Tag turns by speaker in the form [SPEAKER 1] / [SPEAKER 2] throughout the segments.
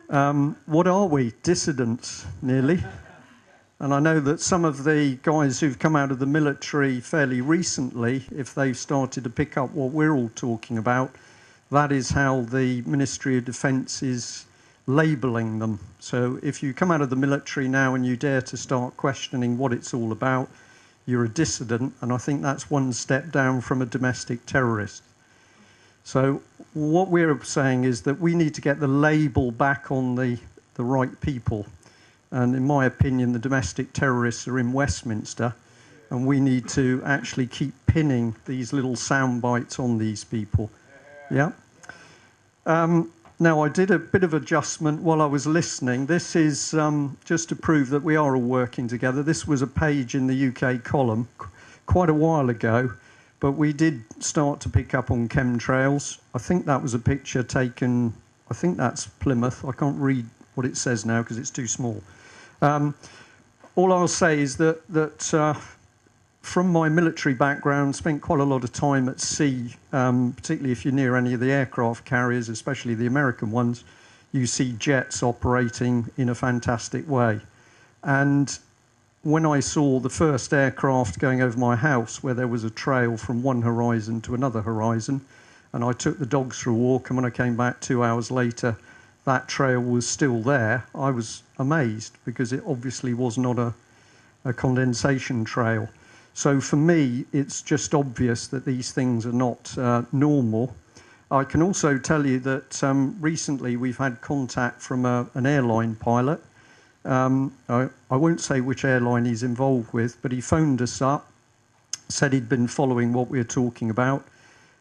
[SPEAKER 1] What are we? Dissidents, nearly. And I know that some of the guys who've come out of the military fairly recently, if they've started to pick up what we're all talking about, that is how the Ministry of Defence is labelling them. So if you come out of the military now and you dare to start questioning what it's all about, you're a dissident, and I think that's one step down from a domestic terrorist. So what we're saying is that we need to get the label back on the right people. And in my opinion, the domestic terrorists are in Westminster, and we need to actually keep pinning these little sound bites on these people. Yeah. Now, I did a bit of adjustment while I was listening. This is just to prove that we are all working together. This was a page in the UK column quite a while ago, but we did start to pick up on chemtrails. I think that was a picture taken, I think that's Plymouth. I can't read what it says now because it's too small. All I'll say is that from my military background, spent quite a lot of time at sea, particularly if you're near any of the aircraft carriers, especially the American ones, you see jets operating in a fantastic way. And when I saw the first aircraft going over my house, where there was a trail from one horizon to another horizon, and I took the dogs for a walk, and when I came back 2 hours later, that trail was still there, I was amazed, because it obviously was not a condensation trail. So for me, it's just obvious that these things are not normal. I can also tell you that recently we've had contact from an airline pilot. I won't say which airline he's involved with, but he phoned us up, said he'd been following what we were talking about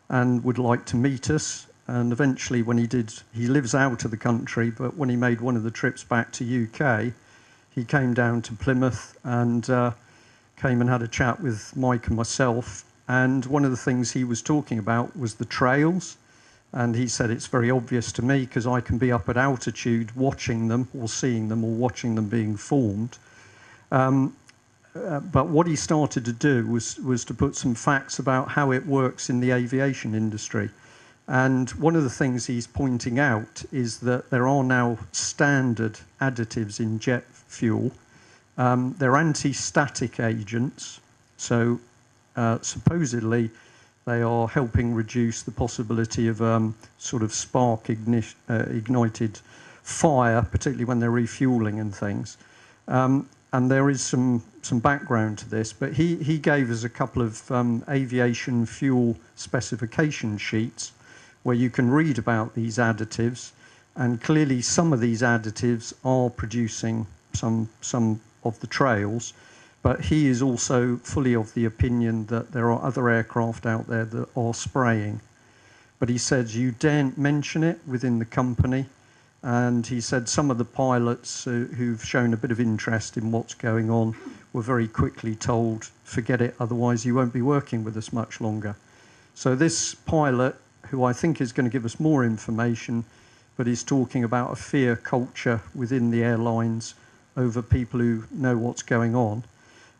[SPEAKER 1] and would like to meet us. And eventually when he did, he lives out of the country, but when he made one of the trips back to UK, he came down to Plymouth and came and had a chat with Mike and myself. And one of the things he was talking about was the trails. And he said, it's very obvious to me because I can be up at altitude watching them or seeing them or watching them being formed. But what he started to do was to put some facts about how it works in the aviation industry. And one of the things he's pointing out is that there are now standard additives in jet fuel. They're anti-static agents, so supposedly they are helping reduce the possibility of sort of spark ignited fire, particularly when they're refueling and things. And there is some background to this, but he gave us a couple of aviation fuel specification sheets where you can read about these additives, and clearly some of these additives are producing some of the trails, but he is also fully of the opinion that there are other aircraft out there that are spraying. But he says you daren't mention it within the company, and he said some of the pilots who've shown a bit of interest in what's going on were very quickly told, forget it, otherwise you won't be working with us much longer. So this pilot, who I think is going to give us more information, but he's talking about a fear culture within the airlines over people who know what's going on.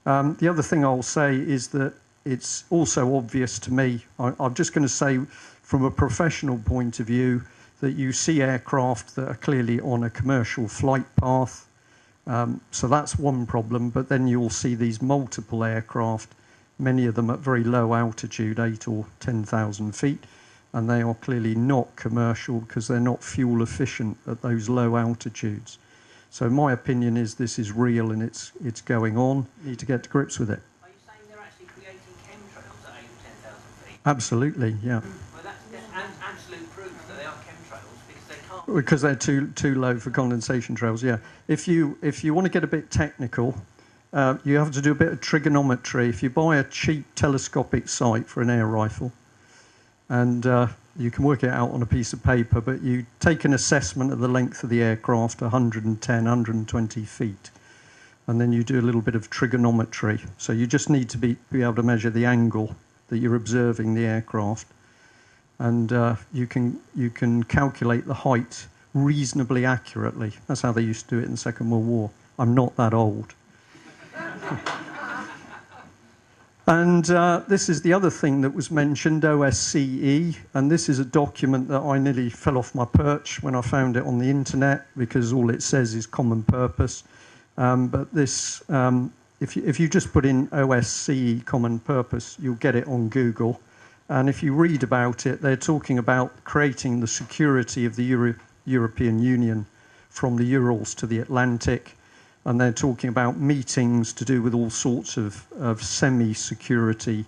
[SPEAKER 1] The other thing I'll say is that it's also obvious to me, I'm just going to say from a professional point of view, that you see aircraft that are clearly on a commercial flight path. So that's one problem, but then you'll see these multiple aircraft, many of them at very low altitude, 8 or 10,000 feet, and they are clearly not commercial because they're not fuel efficient at those low altitudes. So my opinion is this is real and it's going on. You need to get to grips with it.
[SPEAKER 2] Are you saying they're actually creating chemtrails at 8 or 10,000 feet?
[SPEAKER 1] Absolutely, yeah.
[SPEAKER 2] Well, that's absolute proof that they are chemtrails because they can't...
[SPEAKER 1] Because they're too low for condensation trails, yeah. If you want to get a bit technical, you have to do a bit of trigonometry. If you buy a cheap telescopic sight for an air rifle, and you can work it out on a piece of paper, but you take an assessment of the length of the aircraft, 110, 120 feet, and then you do a little bit of trigonometry. So you just need to be able to measure the angle that you're observing the aircraft, and you can calculate the height reasonably accurately. That's how they used to do it in the Second World War. I'm not that old. And this is the other thing that was mentioned, OSCE, and this is a document that I nearly fell off my perch when I found it on the internet, because all it says is common purpose. But this, if you just put in OSCE common purpose, you'll get it on Google. And if you read about it, they're talking about creating the security of the European Union from the Urals to the Atlantic. And they're talking about meetings to do with all sorts of semi-security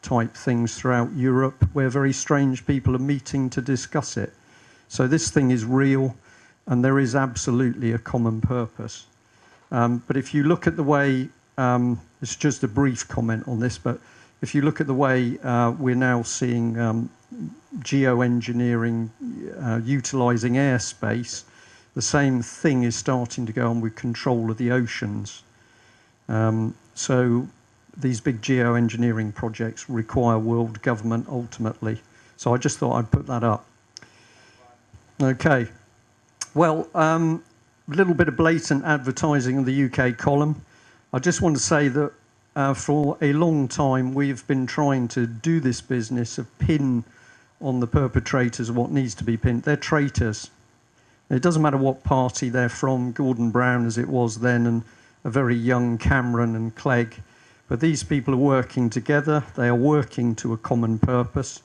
[SPEAKER 1] type things throughout Europe, where very strange people are meeting to discuss it. So this thing is real, and there is absolutely a common purpose. But if you look at the way, it's just a brief comment on this, but if you look at the way we're now seeing geoengineering utilising airspace, the same thing is starting to go on with control of the oceans. So these big geoengineering projects require world government ultimately. So I just thought I'd put that up. Okay. Well, a little bit of blatant advertising of the UK column. I just want to say that for a long time we've been trying to do this business of pin on the perpetrators of what needs to be pinned. They're traitors. It doesn't matter what party they're from, Gordon Brown as it was then, and a very young Cameron and Clegg. But these people are working together. They are working to a common purpose.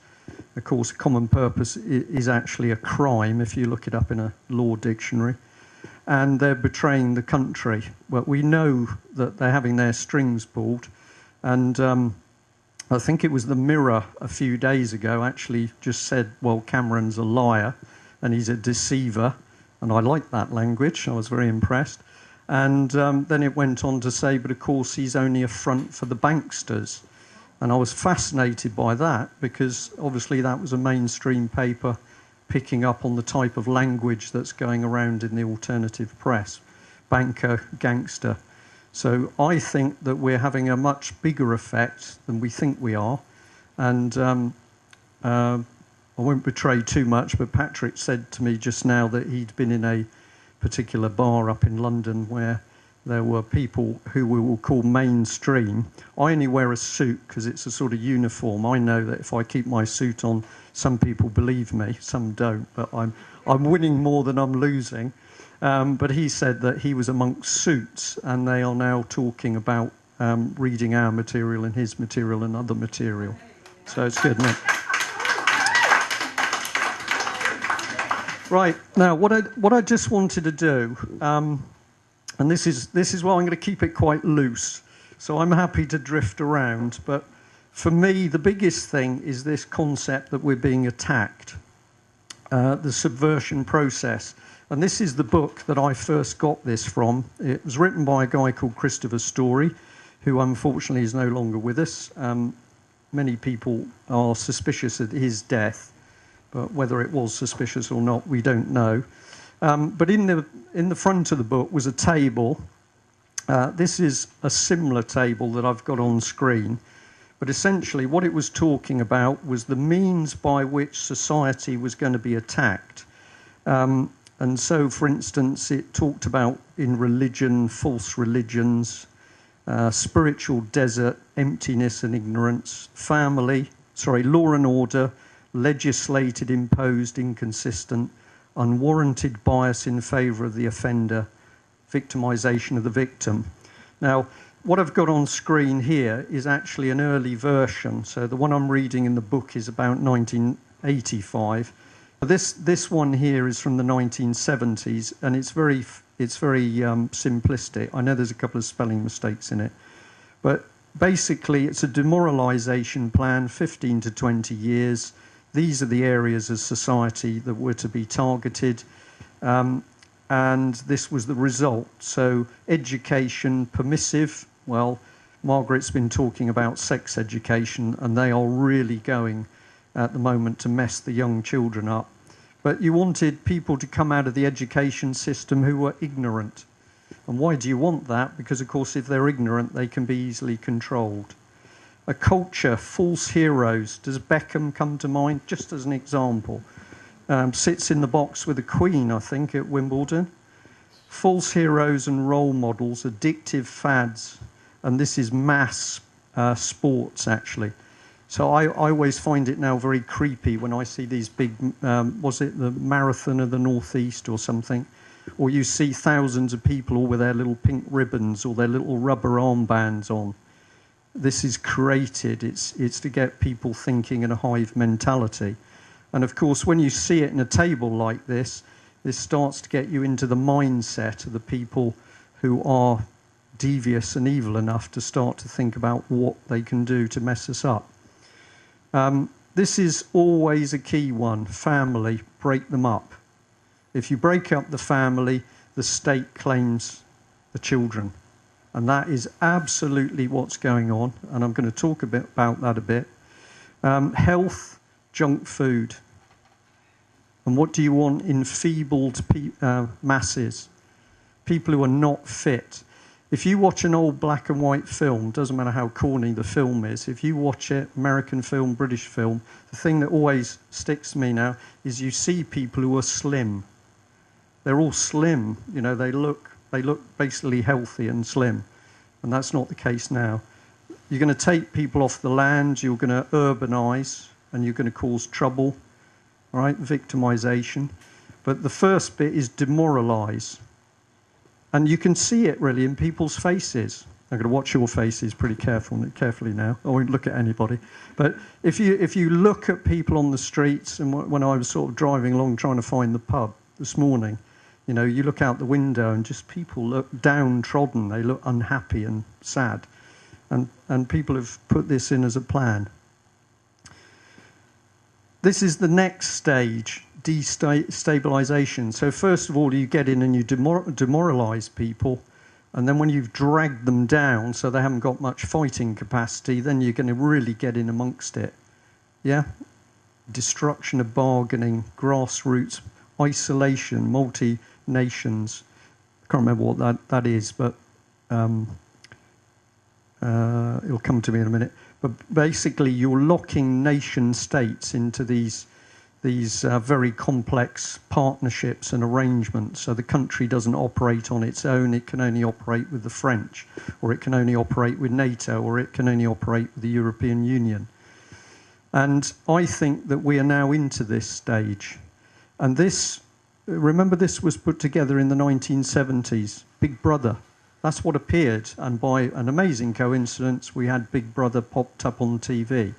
[SPEAKER 1] Of course, a common purpose is actually a crime if you look it up in a law dictionary. And they're betraying the country. But we know that they're having their strings pulled. And I think it was the Mirror a few days ago actually just said, well, Cameron's a liar and he's a deceiver. And I liked that language. I was very impressed. And then it went on to say, but of course, he's only a front for the banksters. And I was fascinated by that because obviously that was a mainstream paper picking up on the type of language that's going around in the alternative press. Banker, gangster. So I think that we're having a much bigger effect than we think we are. And I won't betray too much, but Patrick said to me just now that he'd been in a particular bar up in London where there were people who we will call mainstream. I only wear a suit because it's a sort of uniform. I know that if I keep my suit on, some people believe me, some don't, but I'm winning more than I'm losing. But he said that he was amongst suits, and they are now talking about reading our material and his material and other material. So it's good, isn't it? Right, now what I just wanted to do, and this is why I'm going to keep it quite loose, so I'm happy to drift around, but for me the biggest thing is this concept that we're being attacked, the subversion process. And this is the book that I first got this from. It was written by a guy called Christopher Story, who unfortunately is no longer with us. Many people are suspicious of his death. But whether it was suspicious or not, we don't know. But in the front of the book was a table. This is a similar table that I've got on screen. But essentially what it was talking about was the means by which society was going to be attacked. And so, for instance, it talked about in religion, false religions, spiritual desert, emptiness and ignorance, law and order, legislated, imposed, inconsistent, unwarranted bias in favour of the offender, victimisation of the victim. Now, what I've got on screen here is actually an early version. So the one I'm reading in the book is about 1985. This one here is from the 1970s, and it's very simplistic. I know there's a couple of spelling mistakes in it, but basically it's a demoralisation plan, 15 to 20 years. These are the areas of society that were to be targeted, and this was the result. So education, permissive. Well, Margaret's been talking about sex education, and they are really going at the moment to mess the young children up. But you wanted people to come out of the education system who were ignorant. And why do you want that? Because, of course, if they're ignorant, they can be easily controlled. A culture, false heroes. Does Beckham come to mind? Just as an example. Sits in the box with the Queen, I think, at Wimbledon. False heroes and role models, addictive fads. And this is mass sports, actually. So I always find it now very creepy when I see these big, was it the Marathon of the Northeast or something? Or you see thousands of people all with their little pink ribbons or their little rubber armbands on. This is created, it's to get people thinking in a hive mentality. And of course, when you see it in a table like this starts to get you into the mindset of the people who are devious and evil enough to start to think about what they can do to mess us up. This is always a key one, family, break them up. If you break up the family, the state claims the children. And that is absolutely what's going on, and I'm going to talk a bit about that a bit. Health, junk food. And what do you want? Enfeebled masses, people who are not fit. If you watch an old black and white film, doesn't matter how corny the film is, if you watch it, American film, British film, the thing that always sticks to me now is you see people who are slim. They're all slim, you know, they look basically healthy and slim, and that's not the case now. You're going to take people off the land, you're going to urbanize, and you're going to cause trouble, all right, victimization. But the first bit is demoralize. And you can see it really in people's faces. I'm going to watch your faces pretty carefully now. I won't look at anybody. But if you look at people on the streets, and when I was sort of driving along trying to find the pub this morning, you know, you look out the window and just people look downtrodden. They look unhappy and sad. And people have put this in as a plan. This is the next stage, destabilization. So first of all, you get in and you demoralize people. And then when you've dragged them down so they haven't got much fighting capacity, then you're going to really get in amongst it. Yeah? Destruction of bargaining, grassroots, isolation, multi-nations. I can't remember what that is, but it'll come to me in a minute. But basically, you're locking nation states into these very complex partnerships and arrangements. So the country doesn't operate on its own. It can only operate with the French, or it can only operate with NATO, or it can only operate with the European Union. And I think that we are now into this stage. And this, remember, this was put together in the 1970s, Big Brother. That's what appeared, and by an amazing coincidence, we had Big Brother popped up on TV.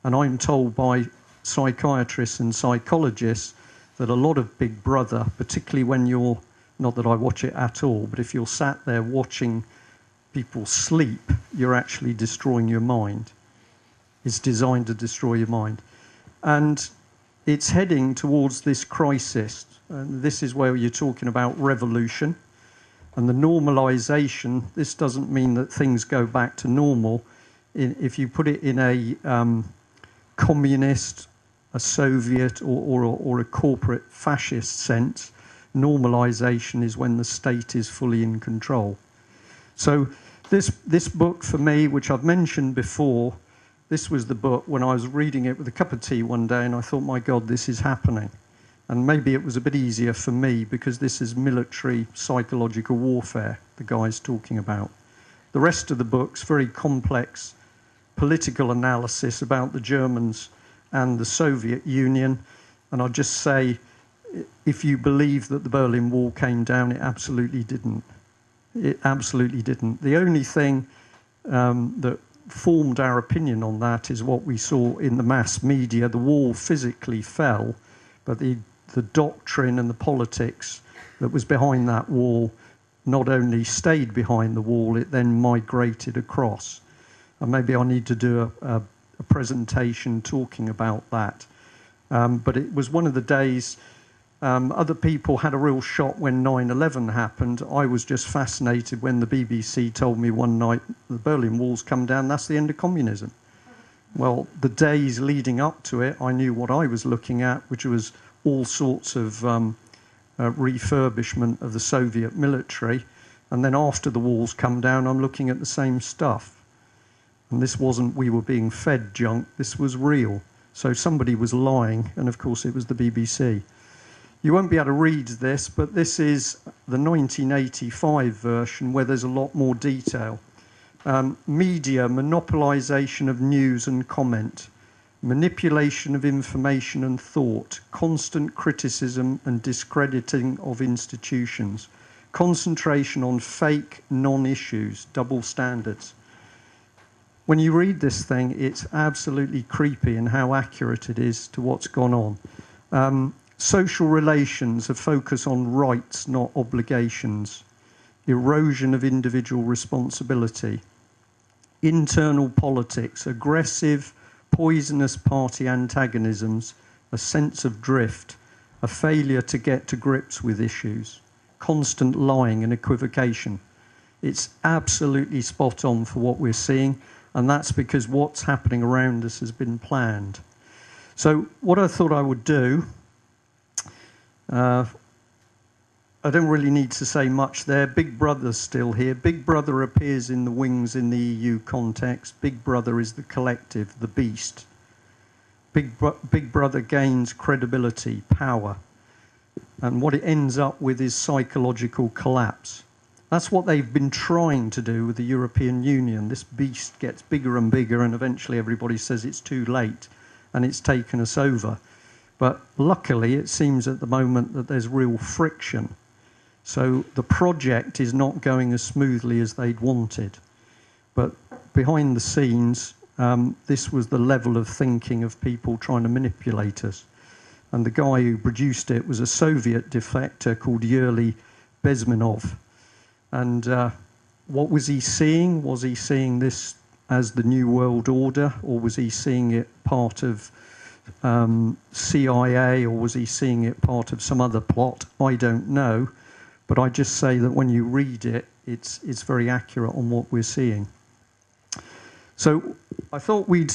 [SPEAKER 1] And I'm told by psychiatrists and psychologists that a lot of Big Brother, particularly when you're, not that I watch it at all, but if you're sat there watching people sleep, you're actually destroying your mind. It's designed to destroy your mind. And it's heading towards this crisis. And this is where you're talking about revolution. And the normalization, this doesn't mean that things go back to normal. If you put it in a communist, a Soviet, or a corporate fascist sense, normalization is when the state is fully in control. So this book for me, which I've mentioned before, this was the book when I was reading it with a cup of tea one day and I thought, my God, this is happening. And maybe it was a bit easier for me because this is military psychological warfare the guy's talking about. The rest of the book's very complex political analysis about the Germans and the Soviet Union. And I'll just say, if you believe that the Berlin Wall came down, it absolutely didn't. It absolutely didn't. The only thing that formed our opinion on that is what we saw in the mass media. The wall physically fell, but the doctrine and the politics that was behind that wall not only stayed behind the wall, it then migrated across. And maybe I need to do a presentation talking about that. But it was one of the days, other people had a real shock when 9/11 happened. I was just fascinated when the BBC told me one night, the Berlin Wall's come down, that's the end of communism. Well, the days leading up to it, I knew what I was looking at, which was all sorts of refurbishment of the Soviet military. And then after the walls come down, I'm looking at the same stuff. And this wasn't we were being fed junk, this was real. So somebody was lying, and of course it was the BBC. You won't be able to read this, but this is the 1985 version where there's a lot more detail. Media, monopolisation of news and comment, manipulation of information and thought, constant criticism and discrediting of institutions, concentration on fake non-issues, double standards. When you read this thing, it's absolutely creepy in how accurate it is to what's gone on. Social relations, a focus on rights, not obligations. Erosion of individual responsibility. Internal politics, aggressive, poisonous party antagonisms, a sense of drift, a failure to get to grips with issues, constant lying and equivocation. It's absolutely spot on for what we're seeing, and that's because what's happening around us has been planned. So what I thought I would do, I don't really need to say much there. Big Brother's still here. Big Brother appears in the wings in the EU context. Big Brother is the collective, the beast. Big Brother gains credibility, power. And what it ends up with is psychological collapse. That's what they've been trying to do with the European Union. This beast gets bigger and bigger, and eventually everybody says it's too late and it's taken us over. But luckily, it seems at the moment that there's real friction. So the project is not going as smoothly as they'd wanted. But behind the scenes, this was the level of thinking of people trying to manipulate us. And the guy who produced it was a Soviet defector called Yuri Bezmenov. And what was he seeing? Was he seeing this as the New World Order, or was he seeing it part of CIA, or was he seeing it part of some other plot? I don't know. But I just say that when you read it, it's very accurate on what we're seeing. So I thought we'd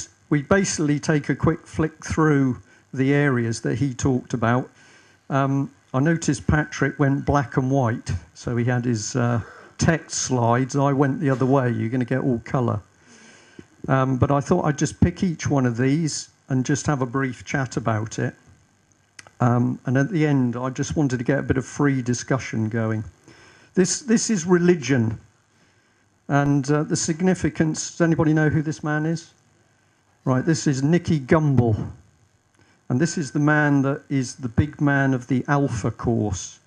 [SPEAKER 1] basically take a quick flick through the areas that he talked about. I noticed Patrick went black and white, so he had his text slides. I went the other way. You're going to get all colour. But I thought I'd just pick each one of these and just have a brief chat about it. And at the end, I just wanted to get a bit of free discussion going. This is religion. And the significance, does anybody know who this man is? Right, this is Nicky Gumbel. And this is the man that is the big man of the Alpha Course.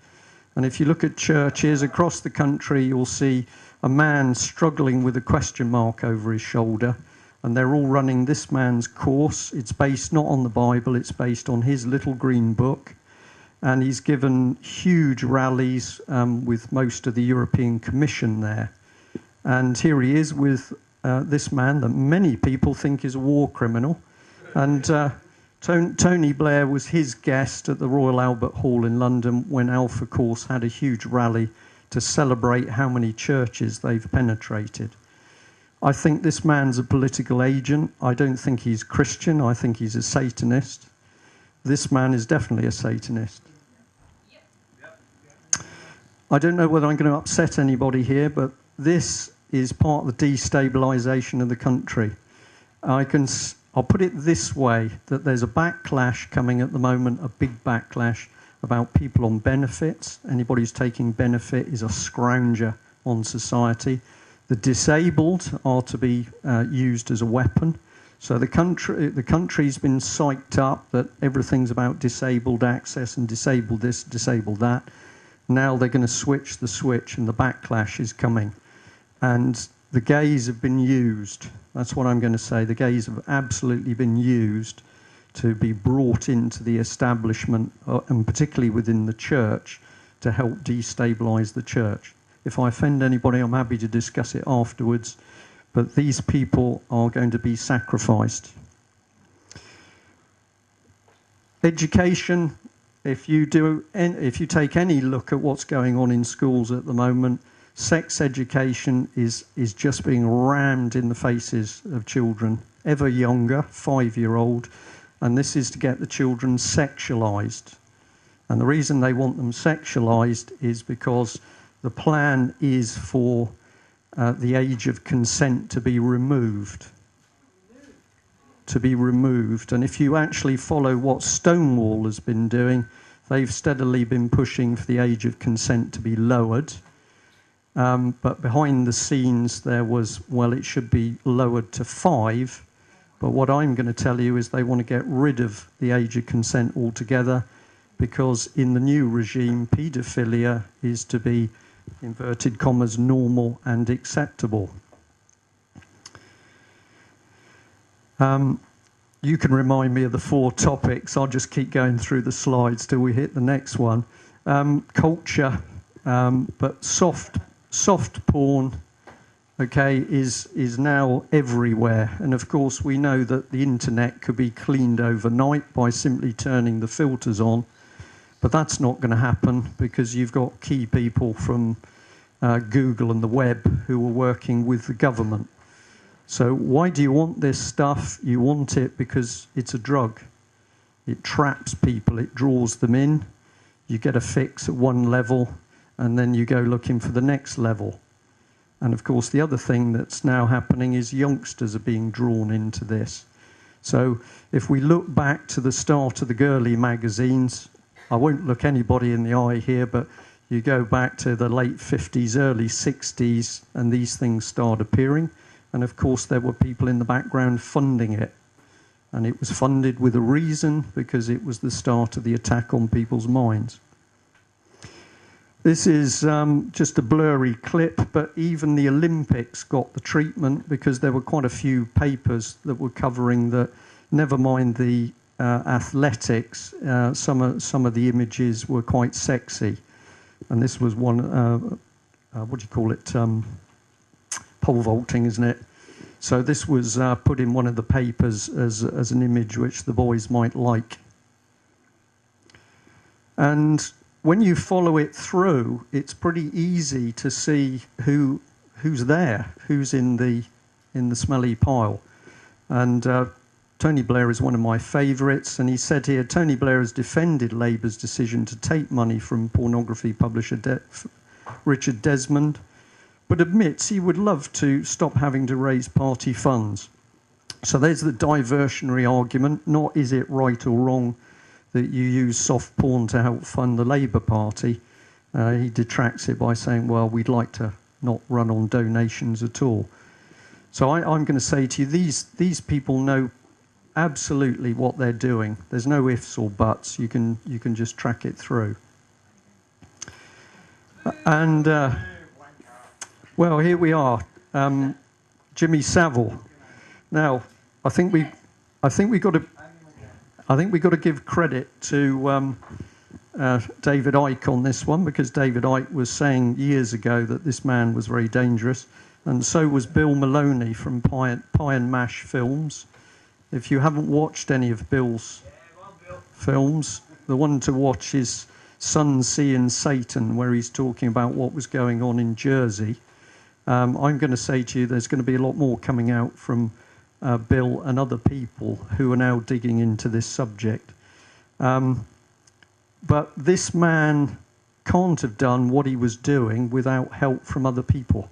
[SPEAKER 1] And if you look at churches across the country, you'll see a man struggling with a question mark over his shoulder. And they're all running this man's course. It's based not on the Bible, it's based on his little green book. And he's given huge rallies with most of the European Commission there. And here he is with this man that many people think is a war criminal. And Tony Blair was his guest at the Royal Albert Hall in London when Alpha Course had a huge rally to celebrate how many churches they've penetrated. I think this man's a political agent. I don't think he's Christian. I think he's a Satanist. This man is definitely a Satanist. I don't know whether I'm going to upset anybody here, but this is part of the destabilisation of the country. I'll put it this way, that there's a backlash coming at the moment, a big backlash about people on benefits. Anybody who's taking benefit is a scrounger on society. The disabled are to be used as a weapon. So the country's been psyched up that everything's about disabled access and disabled this, disabled that. Now they're going to switch the switch and the backlash is coming. And the gays have been used. That's what I'm going to say. The gays have absolutely been used to be brought into the establishment, and particularly within the church, to help destabilise the church. If I offend anybody, I'm happy to discuss it afterwards. But these people are going to be sacrificed. Education, if you take any look at what's going on in schools at the moment, sex education is just being rammed in the faces of children, ever younger, 5-year-old, and this is to get the children sexualised. And the reason they want them sexualised is because the plan is for the age of consent to be removed. And if you actually follow what Stonewall has been doing, they've steadily been pushing for the age of consent to be lowered. But behind the scenes there was, well, it should be lowered to 5. But what I'm going to tell you is they want to get rid of the age of consent altogether, because in the new regime, paedophilia is to be, inverted commas, normal and acceptable. You can remind me of the 4 topics. I'll just keep going through the slides till we hit the next one. Culture, but soft porn, okay, is now everywhere. And of course, we know that the internet could be cleaned overnight by simply turning the filters on. But that's not going to happen, because you've got key people from Google and the web who are working with the government. So why do you want this stuff? You want it because it's a drug. It traps people, it draws them in. You get a fix at one level, and then you go looking for the next level. And of course, the other thing that's now happening is youngsters are being drawn into this. So if we look back to the start of the girly magazines, I won't look anybody in the eye here, but you go back to the late 50s, early 60s, and these things start appearing. And of course, there were people in the background funding it. And it was funded with a reason, because it was the start of the attack on people's minds. This is just a blurry clip, but even the Olympics got the treatment, because there were quite a few papers that were covering that. Never mind the athletics, some of the images were quite sexy. And this was one, what do you call it, pole vaulting, isn't it? So this was put in one of the papers as an image which the boys might like. And when you follow it through, it's pretty easy to see who's there, who's in the smelly pile. And Tony Blair is one of my favourites, and he said here, Tony Blair has defended Labour's decision to take money from pornography publisher Richard Desmond, but admits he would love to stop having to raise party funds. So there's the diversionary argument, not is it right or wrong that you use soft porn to help fund the Labour Party. He detracts it by saying, well, we'd like to not run on donations at all. So I'm going to say to you, these people know absolutely what they're doing. There's no ifs or buts. You can just track it through. And well, here we are, Jimmy Savile. Now, I think we got to give credit to David Icke on this one, because David Icke was saying years ago that this man was very dangerous, and so was Bill Maloney from Pie and Mash Films. If you haven't watched any of Bill's films, the one to watch is Sun, Sea and Satan, where he's talking about what was going on in Jersey. I'm going to say to you there's going to be a lot more coming out from Bill and other people who are now digging into this subject. But this man can't have done what he was doing without help from other people.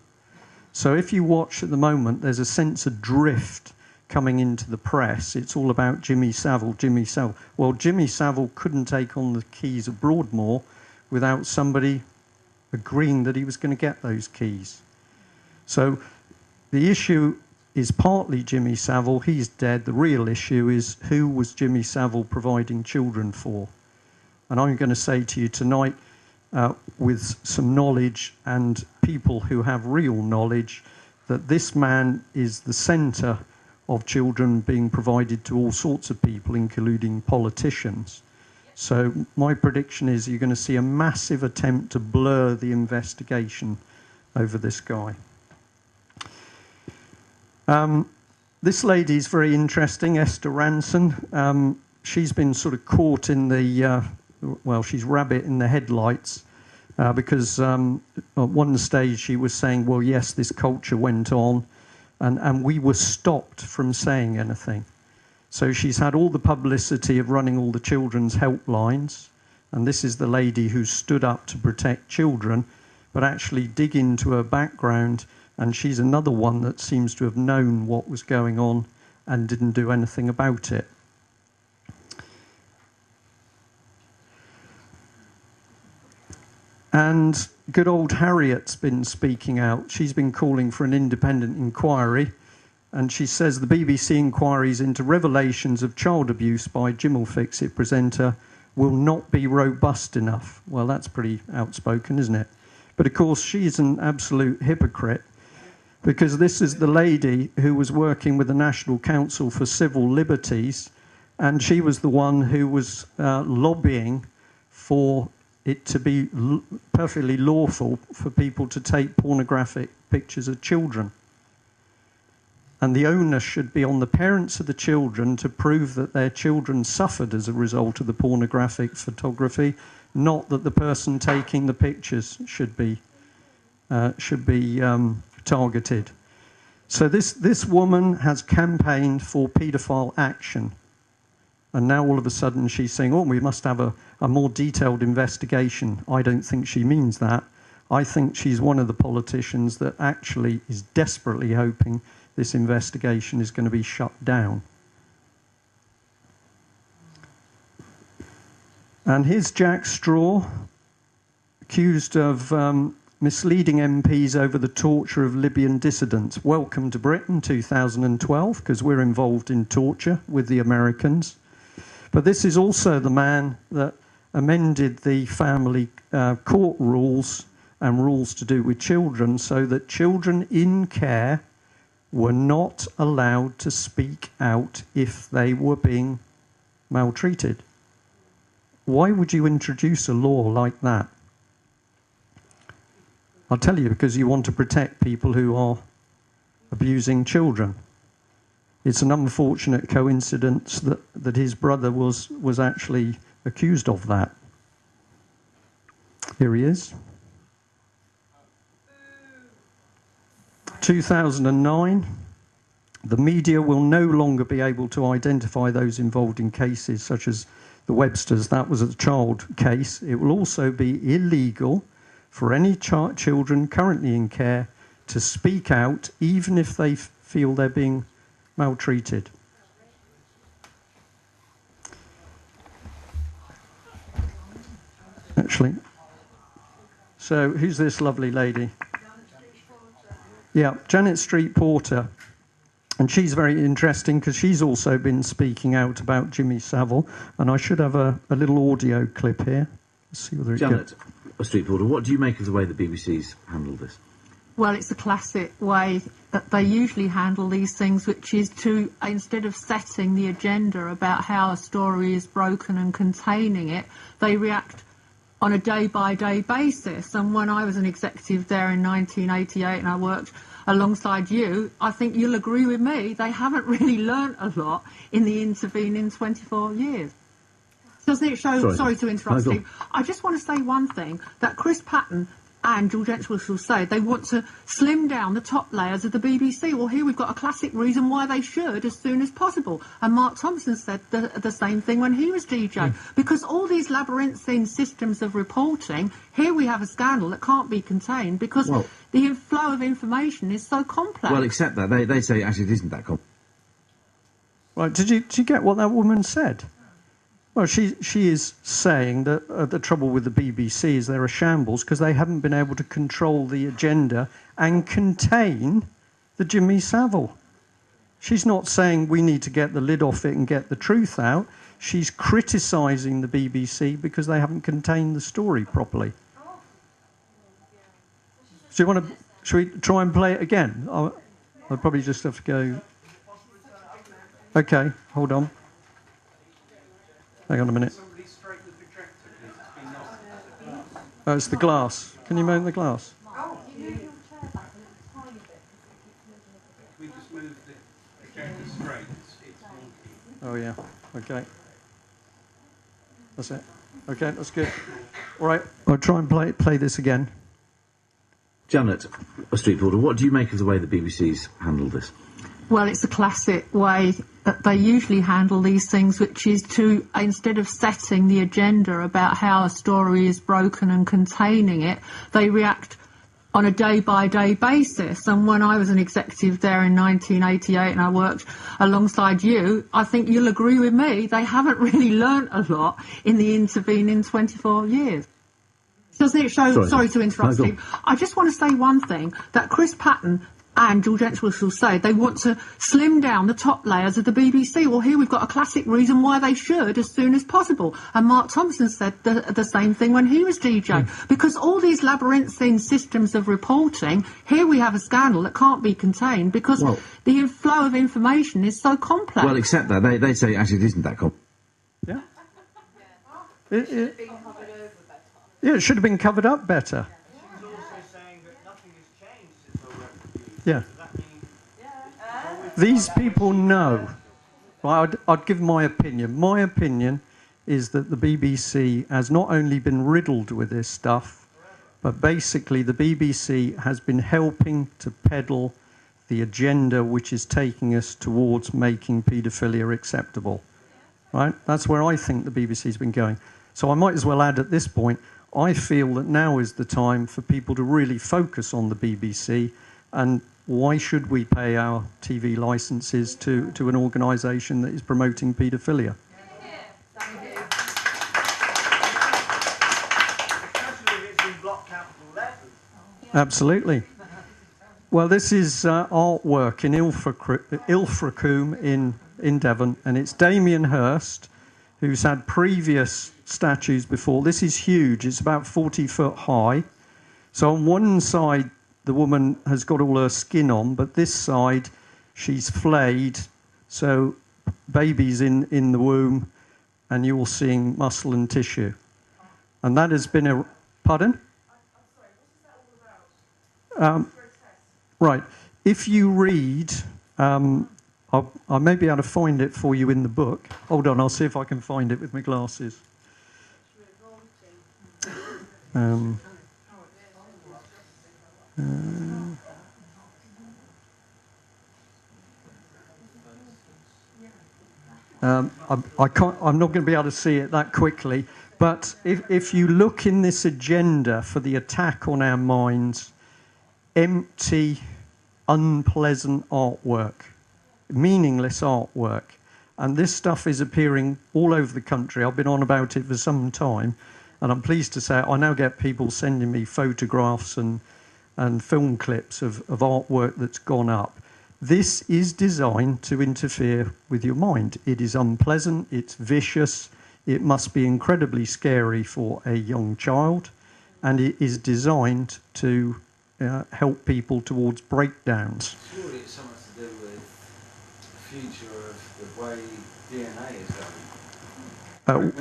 [SPEAKER 1] So if you watch at the moment, there's a sense of drift coming into the press. It's all about Jimmy Savile, Jimmy Savile. Well, Jimmy Savile couldn't take on the keys of Broadmoor without somebody agreeing that he was going to get those keys. So the issue is partly Jimmy Savile. He's dead. The real issue is, who was Jimmy Savile providing children for? And I'm going to say to you tonight, with some knowledge and people who have real knowledge, that this man is the centre of children being provided to all sorts of people, including politicians. So my prediction is you're going to see a massive attempt to blur the investigation over this guy. This lady is very interesting, Esther Ranson. She's been sort of caught in the, well, she's rabbit in the headlights, because at one stage she was saying, well, yes, this culture went on, and we were stopped from saying anything. So she's had all the publicity of running all the children's helplines, and this is the lady who stood up to protect children, but actually dig into her background, and she's another one that seems to have known what was going on and didn't do anything about it. And good old Harriet's been speaking out. She's been calling for an independent inquiry. And she says the BBC inquiries into revelations of child abuse by Jim'll Fix It presenter will not be robust enough. Well, that's pretty outspoken, isn't it? But of course, she's an absolute hypocrite, because this is the lady who was working with the National Council for Civil Liberties, and she was the one who was lobbying for it to be perfectly lawful for people to take pornographic pictures of children. And the onus should be on the parents of the children to prove that their children suffered as a result of the pornographic photography, not that the person taking the pictures should be targeted. So this woman has campaigned for paedophile action. And now all of a sudden she's saying, oh, we must have a more detailed investigation. I don't think she means that. I think she's one of the politicians that actually is desperately hoping this investigation is going to be shut down. And here's Jack Straw, accused of misleading MPs over the torture of Libyan dissidents. Welcome to Britain 2012, because we're involved in torture with the Americans. But this is also the man that amended the family court rules and rules to do with children so that children in care were not allowed to speak out if they were being maltreated. Why would you introduce a law like that? I'll tell you, because you want to protect people who are abusing children. It's an unfortunate coincidence that his brother was actually accused of that. Here he is. 2009, the media will no longer be able to identify those involved in cases such as the Websters. That was a child case. It will also be illegal for any children currently in care to speak out, even if they feel they're being maltreated. Actually, so who's this lovely lady? Yeah, Janet Street Porter. And she's very interesting because she's also been speaking out about Jimmy Savile. And I should have a little audio clip here. Let's see whether it
[SPEAKER 3] Janet Street Porter, what do you make of the way the BBC's handled this?
[SPEAKER 4] Well, it's a classic way that they usually handle these things, which is to, instead of setting the agenda about how a story is broken and containing it, they react on a day-by-day basis. And when I was an executive there in 1988 and I worked alongside you, I think you'll agree with me, they haven't really learnt a lot in the intervening 24 years. Doesn't it show... Sorry to interrupt, Steve. I just want to say one thing, that Chris Patten and George Entwistle say they want to slim down the top layers of the BBC. Well, here we've got a classic reason why they should as soon as possible. And Mark Thompson said the same thing when he was DJ. Because all these labyrinthine systems of reporting, here we have a scandal that can't be contained because the flow of information is so complex.
[SPEAKER 3] Well, except that they say actually it isn't that complex.
[SPEAKER 1] Right, did you get what that woman said? Well, she is saying that the trouble with the BBC is they're a shambles because they haven't been able to control the agenda and contain the Jimmy Savile. She's not saying we need to get the lid off it and get the truth out. She's criticising the BBC because they haven't contained the story properly. So should we try and play it again? I'll probably just have to go... OK, hold on. Hang on a minute. Oh, it's the glass. Can you move the glass?
[SPEAKER 5] We just moved the projector straight.
[SPEAKER 1] Oh, yeah. OK. That's it. OK, that's good. All right, I'll try and play this again.
[SPEAKER 3] Janet Street Porter, what do you make of the way the BBC's handled this?
[SPEAKER 4] Well, it's a classic way that they usually handle these things, which is to, instead of setting the agenda about how a story is broken and containing it, they react on a day-by-day basis. And when I was an executive there in 1988 and I worked alongside you, I think you'll agree with me, they haven't really learnt a lot in the intervening 24 years. Doesn't it show? Sorry to interrupt,
[SPEAKER 3] No, go on.
[SPEAKER 4] Steve. I just want to say one thing, that Chris Patton and George Entwistle say they want to slim down the top layers of the BBC. Well, here we've got a classic reason why they should as soon as possible. And Mark Thompson said the same thing when he was DJ. Because all these labyrinthine systems of reporting, here we have a scandal that can't be contained because the flow of information is so complex.
[SPEAKER 3] Well, except that they say actually it isn't that complex.
[SPEAKER 1] Yeah. Yeah, it should have been covered up better.
[SPEAKER 5] She's also saying that nothing has changed since I wrote the BBC.
[SPEAKER 1] Yeah.
[SPEAKER 5] Does that mean
[SPEAKER 1] These people know. Well, I'd give my opinion. My opinion is that the BBC has not only been riddled with this stuff, but basically the BBC has been helping to peddle the agenda which is taking us towards making paedophilia acceptable. Right? That's where I think the BBC's been going. So I might as well add at this point, I feel that now is the time for people to really focus on the BBC, and why should we pay our TV licences to an organisation that is promoting paedophilia?
[SPEAKER 5] especially if it's in block capital letters?
[SPEAKER 1] Absolutely. Well, this is artwork in Ilfracombe in Devon, and it's Damien Hirst, who's had previous statues before. This is huge. It's about 40 foot high. So on one side, the woman has got all her skin on, but this side, she's flayed. So baby's in the womb, and you're seeing muscle and tissue. And that has been a... Pardon? Right. If you read... I may be able to find it for you in the book. Hold on, I'll see if I can find it with my glasses. I can't. I'm not going to be able to see it that quickly. But if you look in this agenda for the attack on our minds, empty, unpleasant artwork, meaningless artwork, and this stuff is appearing all over the country. I've been on about it for some time, and I'm pleased to say I now get people sending me photographs and film clips of artwork that's gone up. This is designed to interfere with your mind. It is unpleasant, it's vicious, it must be incredibly scary for a young child, and it is designed to help people towards breakdowns.
[SPEAKER 6] Surely it's something to do with the future of the way DNA is going.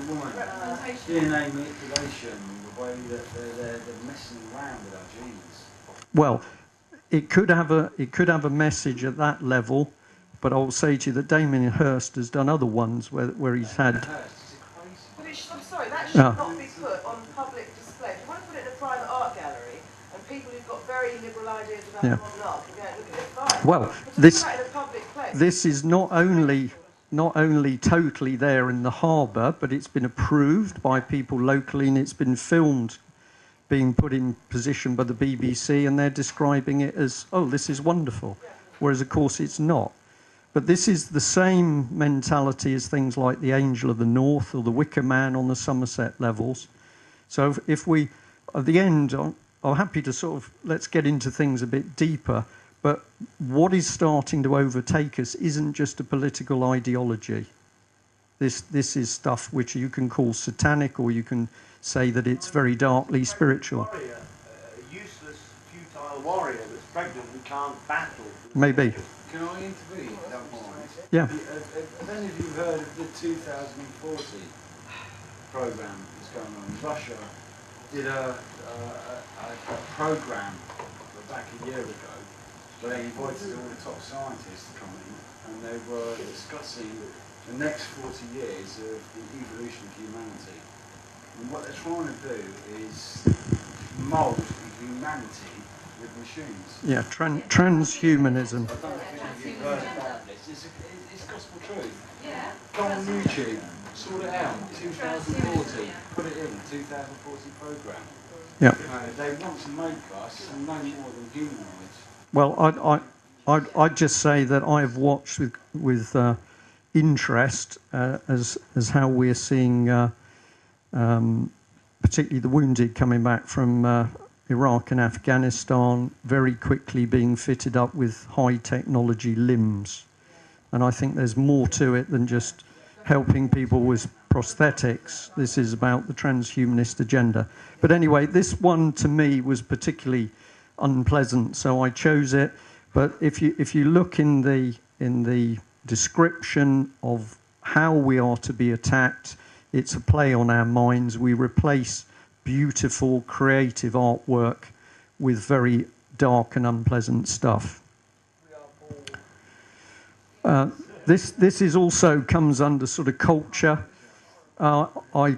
[SPEAKER 6] DNA manipulation, the way that they're messing around with our genes.
[SPEAKER 1] Well, it could have a message at that level, but I'll say to you that Damien Hirst has done other ones where he's had.
[SPEAKER 7] But I'm sorry, that should not be put on public display. If you want to put it in a private art gallery, and people who've got very liberal ideas about modern art can go and look at it, fine.
[SPEAKER 1] Well,
[SPEAKER 7] But
[SPEAKER 1] this
[SPEAKER 7] put that in a public place.
[SPEAKER 1] this is not only totally there in the harbour, but it's been approved by people locally, and it's been filmed being put in position by the BBC, and they're describing it as, oh, this is wonderful, whereas of course it's not. But this is the same mentality as things like the Angel of the North or the Wicker Man on the Somerset levels. So if we, at the end, I'm happy to sort of, let's get into things a bit deeper, but what is starting to overtake us isn't just a political ideology. This is stuff which you can call satanic, or you can say that it's very darkly spiritual.
[SPEAKER 5] A useless, futile warrior that's pregnant and can't battle.
[SPEAKER 1] Maybe.
[SPEAKER 6] Can I intervene? Don't mind.
[SPEAKER 1] Yeah.
[SPEAKER 6] Have any of you heard of the 2040 program that's going on? Russia did a program back a year ago where they invited all the top scientists to come in, and they were discussing the next 40 years of the evolution of humanity. And what they're trying to do is mould humanity with machines.
[SPEAKER 1] Yeah, transhumanism.
[SPEAKER 6] I don't know if you've heard about this. It's gospel truth. Yeah. Go on YouTube, sort it out. 2040. Put it in. 2040 program.
[SPEAKER 1] Yeah.
[SPEAKER 6] They want to make us no more than humanoids.
[SPEAKER 1] Well, I'd just say that I have watched with interest as how we're seeing particularly the wounded coming back from Iraq and Afghanistan, very quickly being fitted up with high technology limbs. And I think there's more to it than just helping people with prosthetics. This is about the transhumanist agenda. But anyway, this one to me was particularly unpleasant, so I chose it. But if you look in the description of how we are to be attacked, it's a play on our minds. We replace beautiful, creative artwork with very dark and unpleasant stuff. This is also comes under sort of culture. I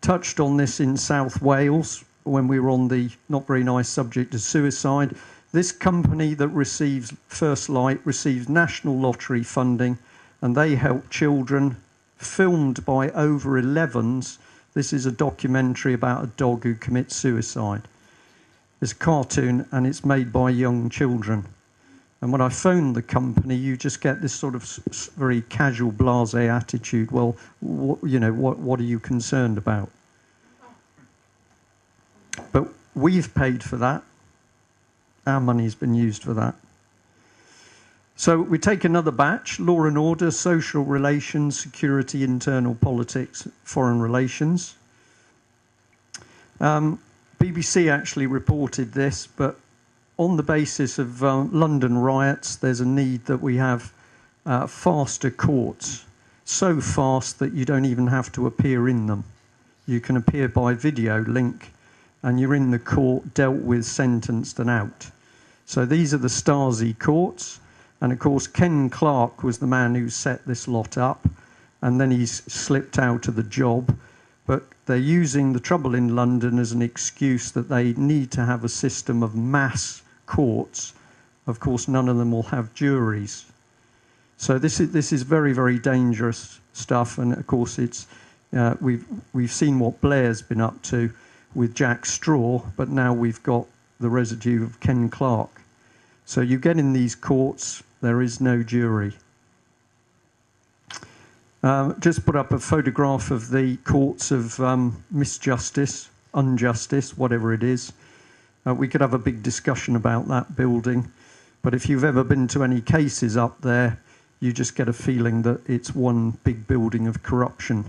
[SPEAKER 1] touched on this in South Wales when we were on the not very nice subject of suicide. This company that receives First Light receives National Lottery funding, and they help children, filmed by over 11s. This is a documentary about a dog who commits suicide. It's a cartoon, and it's made by young children. And when I phoned the company, you just get this sort of very casual, blasé attitude. Well, what are you concerned about? But we've paid for that. Our money's been used for that. So we take another batch: law and order, social relations, security, internal politics, foreign relations. BBC actually reported this, but on the basis of London riots, there's a need that we have faster courts, so fast that you don't even have to appear in them. You can appear by video link, and you're in the court, dealt with, sentenced and out. So these are the Stasi courts. And of course, Ken Clarke was the man who set this lot up, and then he's slipped out of the job. But they're using the trouble in London as an excuse that they need to have a system of mass courts. Of course, none of them will have juries. So this is very, very dangerous stuff. And of course, it's we've seen what Blair's been up to with Jack Straw, but now we've got the residue of Ken Clarke. So you get in these courts, there is no jury. Just put up a photograph of the courts of misjustice, injustice, whatever it is. We could have a big discussion about that building, but if you've ever been to any cases up there, you just get a feeling that it's one big building of corruption.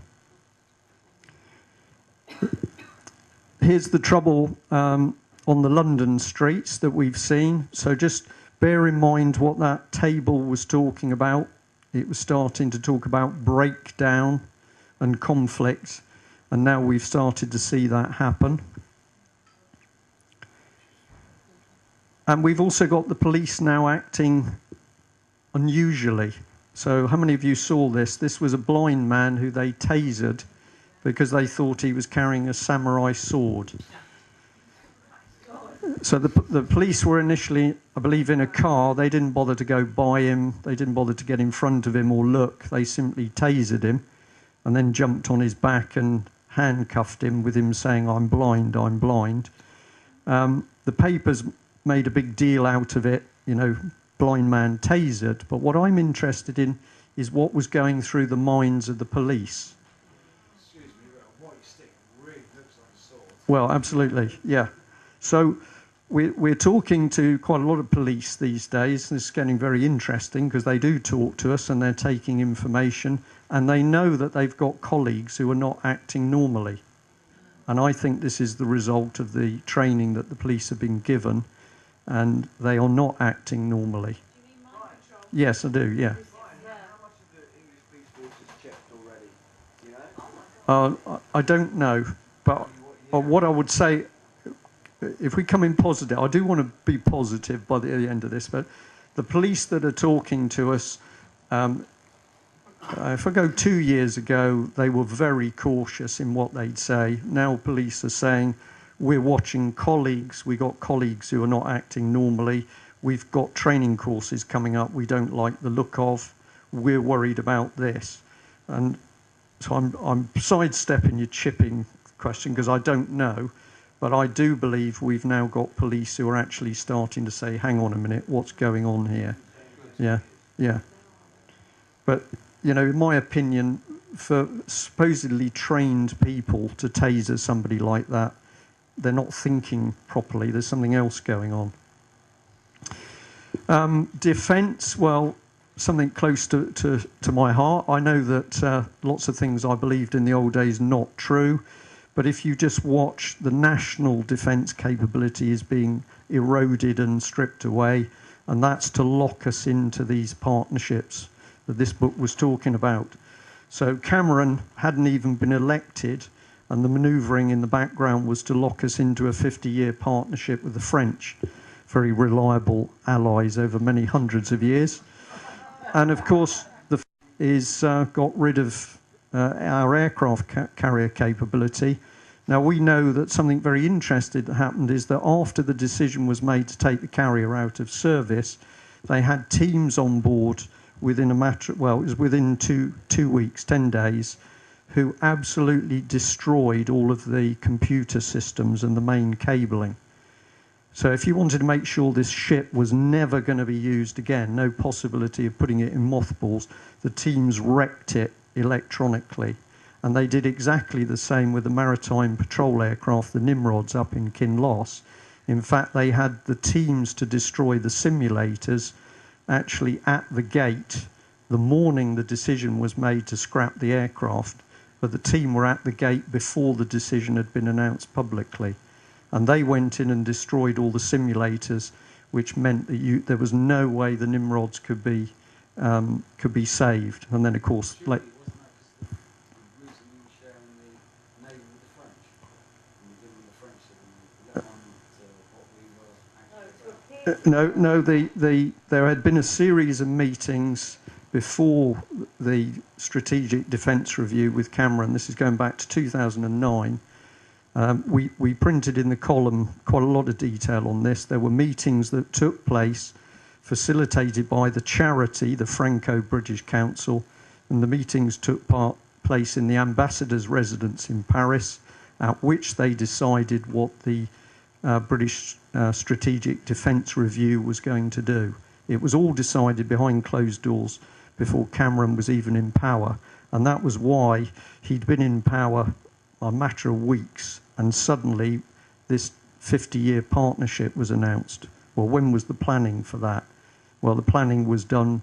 [SPEAKER 1] Here's the trouble on the London streets that we've seen. So just bear in mind what that table was talking about. It was starting to talk about breakdown and conflict, and now we've started to see that happen. And we've also got the police now acting unusually. So how many of you saw this? This was a blind man who they tasered because they thought he was carrying a samurai sword. So the police were initially, I believe, in a car. They didn't bother to go by him. They didn't bother to get in front of him or look. They simply tasered him and then jumped on his back and handcuffed him with him saying, "I'm blind, I'm blind." The papers made a big deal out of it, blind man tasered. But what I'm interested in is what was going through the minds of the police.
[SPEAKER 6] Excuse me, a white stick really looks like a sword.
[SPEAKER 1] Well, absolutely, yeah. So we're talking to quite a lot of police these days. This is getting very interesting because they do talk to us and they're taking information, and they know that they've got colleagues who are not acting normally. And I think this is the result of the training that the police have been given, and they are not acting normally.
[SPEAKER 7] Do you mean mind control?
[SPEAKER 1] Yes, I do, yeah.
[SPEAKER 5] How much of the English police force is checked already? You know?
[SPEAKER 1] I don't know, but what I would say, if we come in positive, I do want to be positive by the end of this, but the police that are talking to us, if I go 2 years ago, they were very cautious in what they'd say. Now police are saying, we're watching colleagues, we've got colleagues who are not acting normally, we've got training courses coming up we don't like the look of, we're worried about this. And so I'm sidestepping your chipping question because I don't know, but I do believe we've now got police who are actually starting to say, hang on a minute, what's going on here? Yeah. But, in my opinion, for supposedly trained people to taser somebody like that, they're not thinking properly. There's something else going on. Defence, well, something close to my heart. I know that lots of things I believed in the old days not true, but if you just watch the national defence capability is being eroded and stripped away, and that's to lock us into these partnerships that this book was talking about. So Cameron hadn't even been elected, and the manoeuvring in the background was to lock us into a 50-year partnership with the French, very reliable allies over many hundreds of years. And of course, the is got rid of our aircraft carrier capability. Now we know that something very interesting that happened is that after the decision was made to take the carrier out of service, they had teams on board within a matter, well, it was within two weeks, 10 days, who absolutely destroyed all of the computer systems and the main cabling. So if you wanted to make sure this ship was never going to be used again, no possibility of putting it in mothballs, the teams wrecked it electronically. And they did exactly the same with the maritime patrol aircraft, the Nimrods up in Kinloss. In fact, they had the teams to destroy the simulators actually at the gate the morning the decision was made to scrap the aircraft, but the team were at the gate before the decision had been announced publicly. And they went in and destroyed all the simulators, which meant that there was no way the Nimrods could be saved. And then, of course, like. No, there had been a series of meetings before the Strategic Defence Review with Cameron. This is going back to 2009. We printed in the column quite a lot of detail on this. There were meetings that took place, facilitated by the charity, the Franco-British Council, and the meetings took place in the ambassador's residence in Paris, at which they decided what the British Strategic Defence Review was going to do. It was all decided behind closed doors before Cameron was even in power, and that was why he'd been in power a matter of weeks, and suddenly this 50-year partnership was announced. Well, when was the planning for that? Well, the planning was done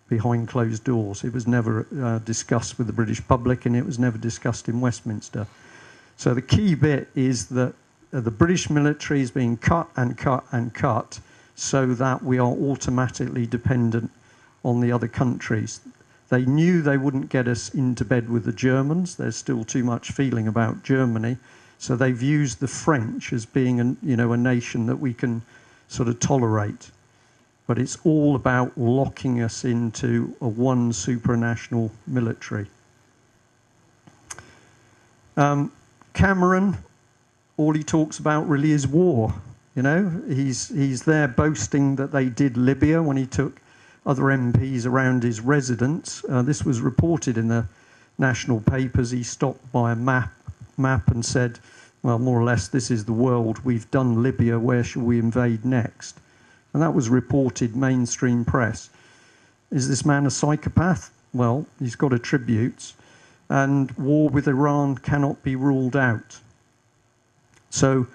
[SPEAKER 1] behind closed doors. It was never discussed with the British public, and it was never discussed in Westminster. So the key bit is that the British military is being cut and cut and cut so that we are automatically dependent on the other countries. They knew they wouldn't get us into bed with the Germans. There's still too much feeling about Germany. So they've used the French as being a nation that we can sort of tolerate. But it's all about locking us into a one supranational military. Cameron, all he talks about really is war. You know, he's there boasting that they did Libya when he took other MPs around his residence. This was reported in the national papers. He stopped by a map and said, well, more or less, this is the world. We've done Libya. Where shall we invade next? And that was reported mainstream press. Is this man a psychopath? Well, he's got attributes. And war with Iran cannot be ruled out. So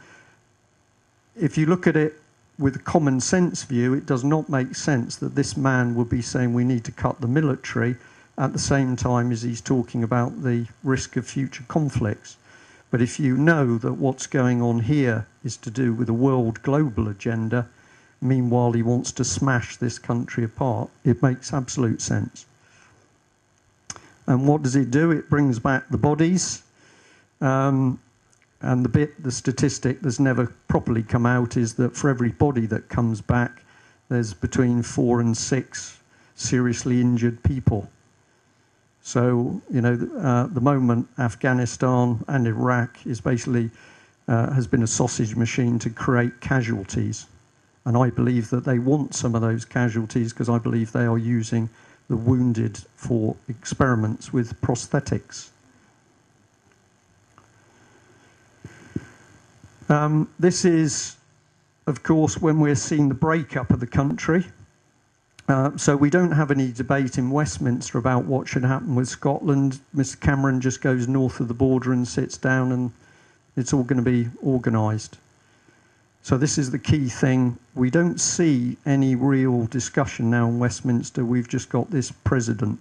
[SPEAKER 1] if you look at it with a common sense view, it does not make sense that this man would be saying we need to cut the military at the same time as he's talking about the risk of future conflicts. But if you know that what's going on here is to do with a world global agenda, meanwhile he wants to smash this country apart, it makes absolute sense. And what does it do? It brings back the bodies. And the statistic that's never properly come out is that for every body that comes back, there's between 4 and 6 seriously injured people. So, the moment Afghanistan and Iraq is basically has been a sausage machine to create casualties. And I believe that they want some of those casualties because I believe they are using the wounded for experiments with prosthetics. This is, of course, when we're seeing the breakup of the country. So we don't have any debate in Westminster about what should happen with Scotland. Mr Cameron just goes north of the border and sits down, and it's all going to be organised. So this is the key thing. We don't see any real discussion now in Westminster. We've just got this president.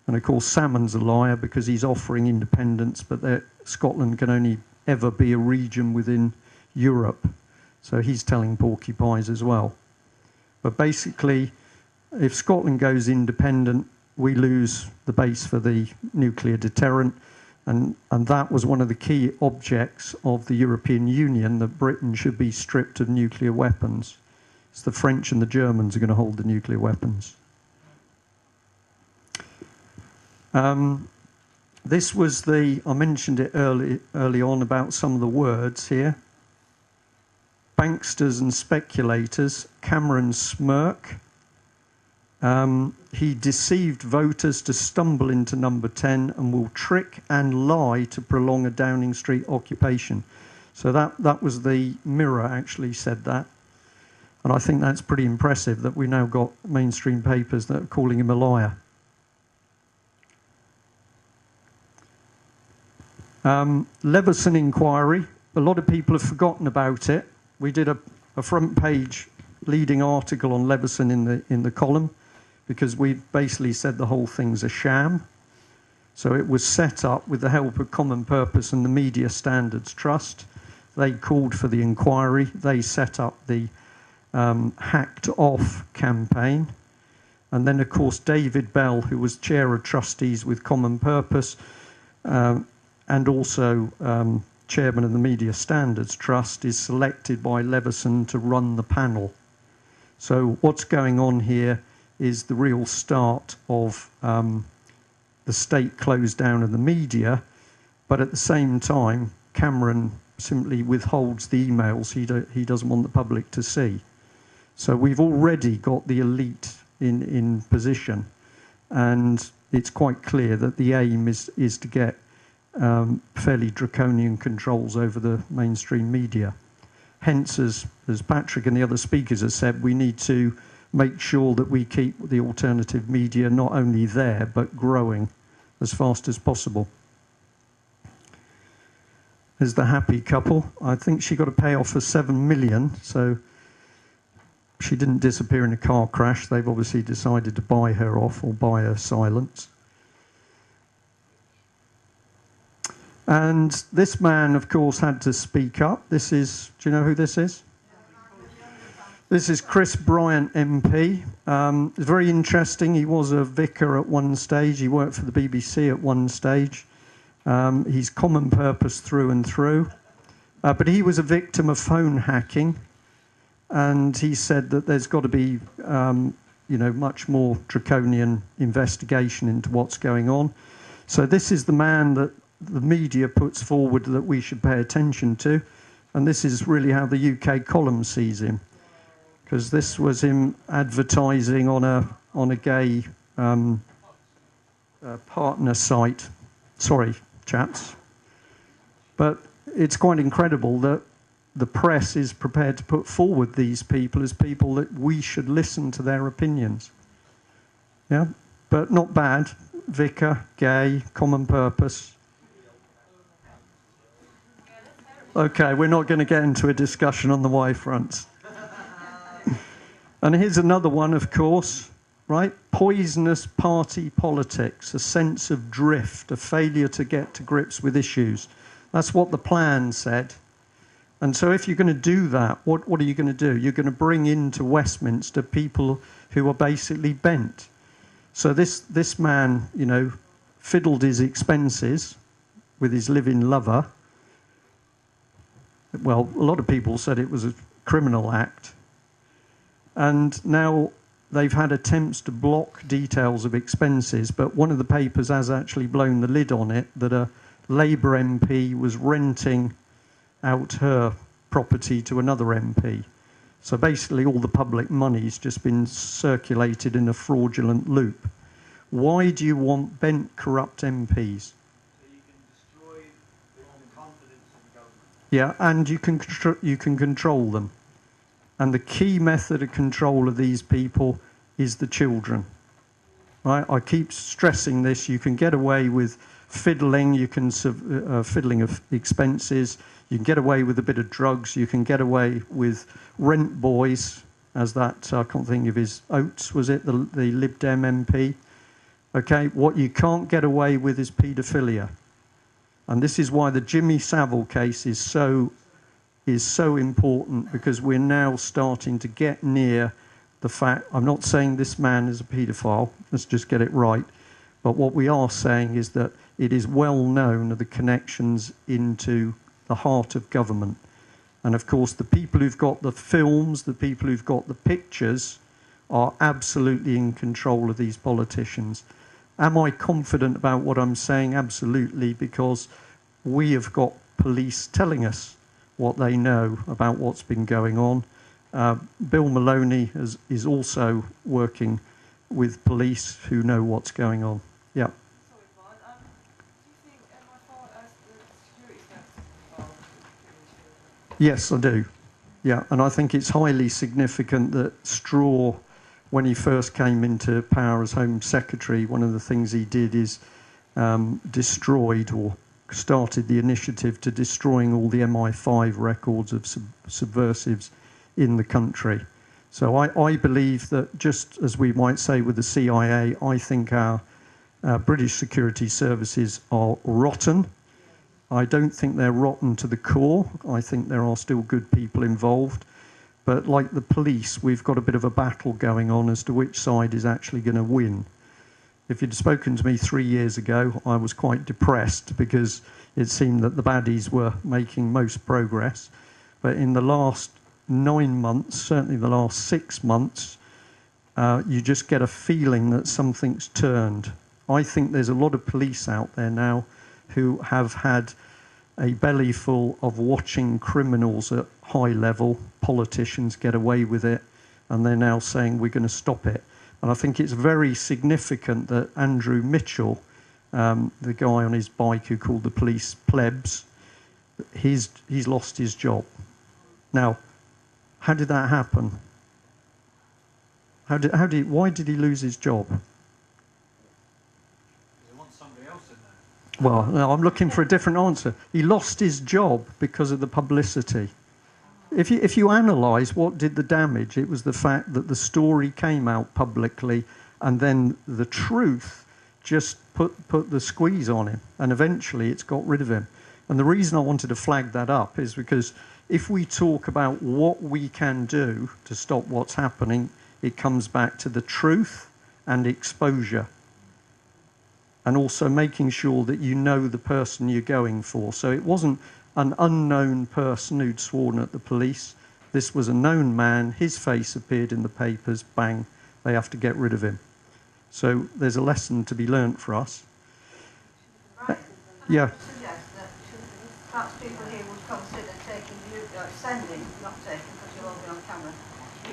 [SPEAKER 1] And of course Salmon's a liar because he's offering independence, but Scotland can only ever be a region within Europe. So he's telling porcupines as well. But basically, if Scotland goes independent, we lose the base for the nuclear deterrent. And that was one of the key objects of the European Union, that Britain should be stripped of nuclear weapons. It's the French and the Germans are going to hold the nuclear weapons. This was I mentioned it early on about some of the words here. Banksters and speculators, Cameron smirk. He deceived voters to stumble into number 10 and will trick and lie to prolong a Downing Street occupation. So that was the Mirror actually said that. And I think that's pretty impressive that we now got mainstream papers that are calling him a liar. Leveson inquiry. A lot of people have forgotten about it. We did a front page leading article on Leveson in the column because we basically said the whole thing's a sham. So it was set up with the help of Common Purpose and the Media Standards Trust. They called for the inquiry. They set up the Hacked Off campaign. And then, of course, David Bell, who was chair of trustees with Common Purpose, and also chairman of the Media Standards Trust, is selected by Leveson to run the panel. So what's going on here is the real start of the state close down of the media, but at the same time, Cameron simply withholds the emails he doesn't want the public to see. So we've already got the elite in position, and it's quite clear that the aim is to get fairly draconian controls over the mainstream media. Hence, as Patrick and the other speakers have said, we need to make sure that we keep the alternative media not only there, but growing as fast as possible. There's the happy couple. I think she got a payoff for 7 million, so she didn't disappear in a car crash. They've obviously decided to buy her off or buy her silence. And this man, of course, had to speak up. This is, do you know who this is? This is Chris Bryant MP. It's very interesting. He was a vicar at one stage. He worked for the BBC at one stage. He's Common Purpose through and through. But he was a victim of phone hacking. And he said that there's got to be, much more draconian investigation into what's going on. So this is the man that the media puts forward that we should pay attention to. And this is really how the UK column sees him. Because this was him advertising on a gay partner site. Sorry, chaps. But it's quite incredible that the press is prepared to put forward these people as people that we should listen to their opinions. Yeah, but not bad. Vicar, gay, Common Purpose. Okay, we're not going to get into a discussion on the Y fronts. And here's another one, of course, right? Poisonous party politics, a sense of drift, a failure to get to grips with issues. That's what the plan said. And so if you're going to do that, what are you going to do? You're going to bring into Westminster people who are basically bent. So this man, fiddled his expenses with his living lover. Well, a lot of people said it was a criminal act. And now they've had attempts to block details of expenses, but one of the papers has actually blown the lid on it, that a Labour MP was renting out her property to another MP. So basically all the public money's just been circulated in a fraudulent loop. Why do you want bent, corrupt MPs? Yeah, and you can control them. And the key method of control of these people is the children. Right? I keep stressing this. You can get away with fiddling, fiddling of expenses, you can get away with a bit of drugs, you can get away with rent boys, as that, I can't think of his, Oates, was it, the Lib Dem MP? Okay, what you can't get away with is paedophilia. And this is why the Jimmy Savile case is so important, because we're now starting to get near the fact, I'm not saying this man is a paedophile, let's just get it right, but what we are saying is that it is well known of the connections into the heart of government. And of course, the people who've got the films, the people who've got the pictures, are absolutely in control of these politicians. Am I confident about what I'm saying? Absolutely, because we have got police telling us what they know about what's been going on. Bill Maloney is also working with police who know what's going on. Yeah.
[SPEAKER 7] Sorry, Brian. Do you think MI5 has the security stats involved in children?
[SPEAKER 1] Yes, I do. Yeah, and I think it's highly significant that Straw, when he first came into power as Home Secretary, one of the things he did is destroyed or started the initiative to destroying all the MI5 records of subversives in the country. So I believe that, just as we might say with the CIA, I think our British security services are rotten. I don't think they're rotten to the core. I think there are still good people involved. But like the police, we've got a bit of a battle going on as to which side is actually going to win. If you'd spoken to me 3 years ago, I was quite depressed because it seemed that the baddies were making most progress. But in the last 9 months, certainly the last 6 months, you just get a feeling that something's turned. I think there's a lot of police out there now who have had a belly full of watching criminals at high level, politicians get away with it, and they're now saying we're going to stop it. And I think it's very significant that Andrew Mitchell, the guy on his bike who called the police plebs, he's lost his job. Now, how did that happen? Why did he lose his job? Well, no, I'm looking for a different answer. He lost his job because of the publicity. If you analyse what did the damage, it was the fact that the story came out publicly and then the truth just put the squeeze on him, and eventually it's got rid of him. And the reason I wanted to flag that up is because if we talk about what we can do to stop what's happening, it comes back to the truth and exposure. And also making sure that you know the person you're going for. So it wasn't an unknown person who'd sworn at the police. This was a known man. His face appeared in the papers. Bang, they have to get rid of him. So there's a lesson to be learnt for us. Yeah.
[SPEAKER 8] Suggest that perhaps people here would consider taking sending, not taking because you'll all be on camera,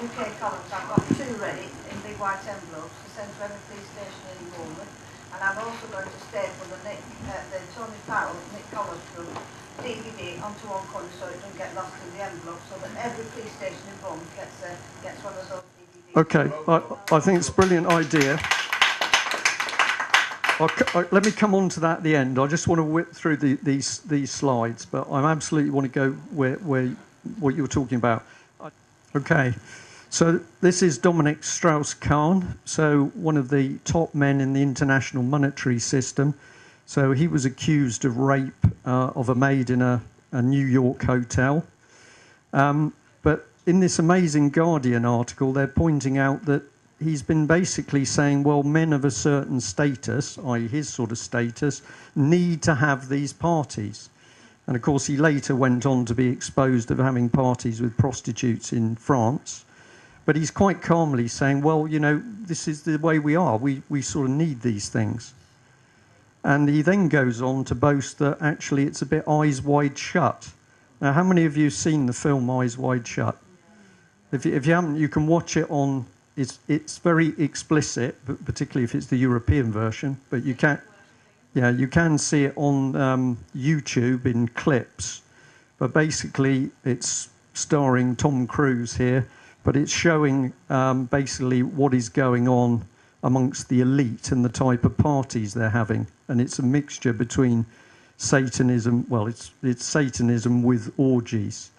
[SPEAKER 8] UK columns. I've got 2 ready in big white envelopes to send to every police station in Bournemouth. And I'm also going to staple the Tony Farrell, Nick Colliston DVD onto one corner so it doesn't get lost in the envelope, so that every police station in Bournemouth gets one of those DVDs.
[SPEAKER 1] Okay, I think it's a brilliant idea. Let me come on to that at the end. I just want to whip through these slides, but I absolutely want to go where what you were talking about. Okay. So this is Dominic Strauss-Kahn, so one of the top men in the international monetary system. So he was accused of rape of a maid in a New York hotel. But in this amazing Guardian article, they're pointing out that he's been basically saying, well, men of a certain status, i.e. his sort of status, need to have these parties. And of course, he later went on to be exposed of having parties with prostitutes in France. But he's quite calmly saying, well, you know, this is the way we are. We sort of need these things. And he then goes on to boast that actually it's a bit Eyes Wide Shut. Now, how many of you have seen the film Eyes Wide Shut? If you haven't, you can watch it on... It's very explicit, but particularly if it's the European version. But you can see it on YouTube in clips. But basically, it's starring Tom Cruise here, but it's showing basically what is going on amongst the elite and the type of parties they're having. And it's a mixture between Satanism, well, it's Satanism with orgies.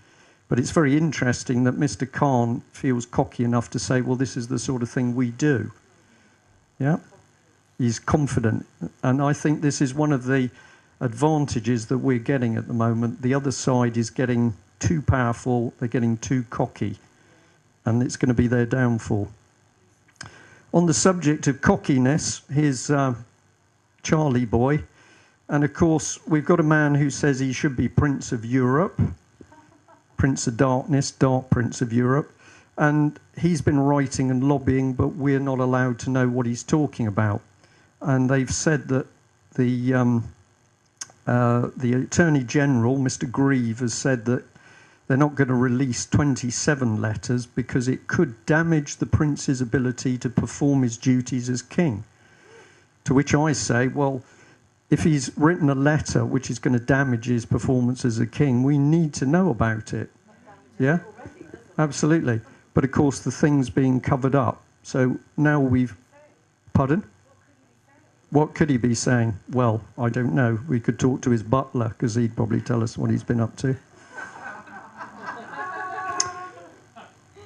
[SPEAKER 1] But it's very interesting that Mr. Khan feels cocky enough to say, well, this is the sort of thing we do. Yeah? He's confident. And I think this is one of the advantages that we're getting at the moment. The other side is getting too powerful, they're getting too cocky, and it's going to be their downfall. On the subject of cockiness, here's Charlie Boy. And of course, we've got a man who says he should be Prince of Europe, Prince of Darkness, Dark Prince of Europe. And he's been writing and lobbying, but we're not allowed to know what he's talking about. And they've said that the Attorney General, Mr. Grieve, has said that they're not going to release 27 letters because it could damage the prince's ability to perform his duties as king. To which I say, well, if he's written a letter which is going to damage his performance as a king, we need to know about it. Yeah? Absolutely. But of course, the thing's being covered up. So now we've... Pardon? What could he be saying? Well, I don't know. We could talk to his butler, because he'd probably tell us what he's been up to.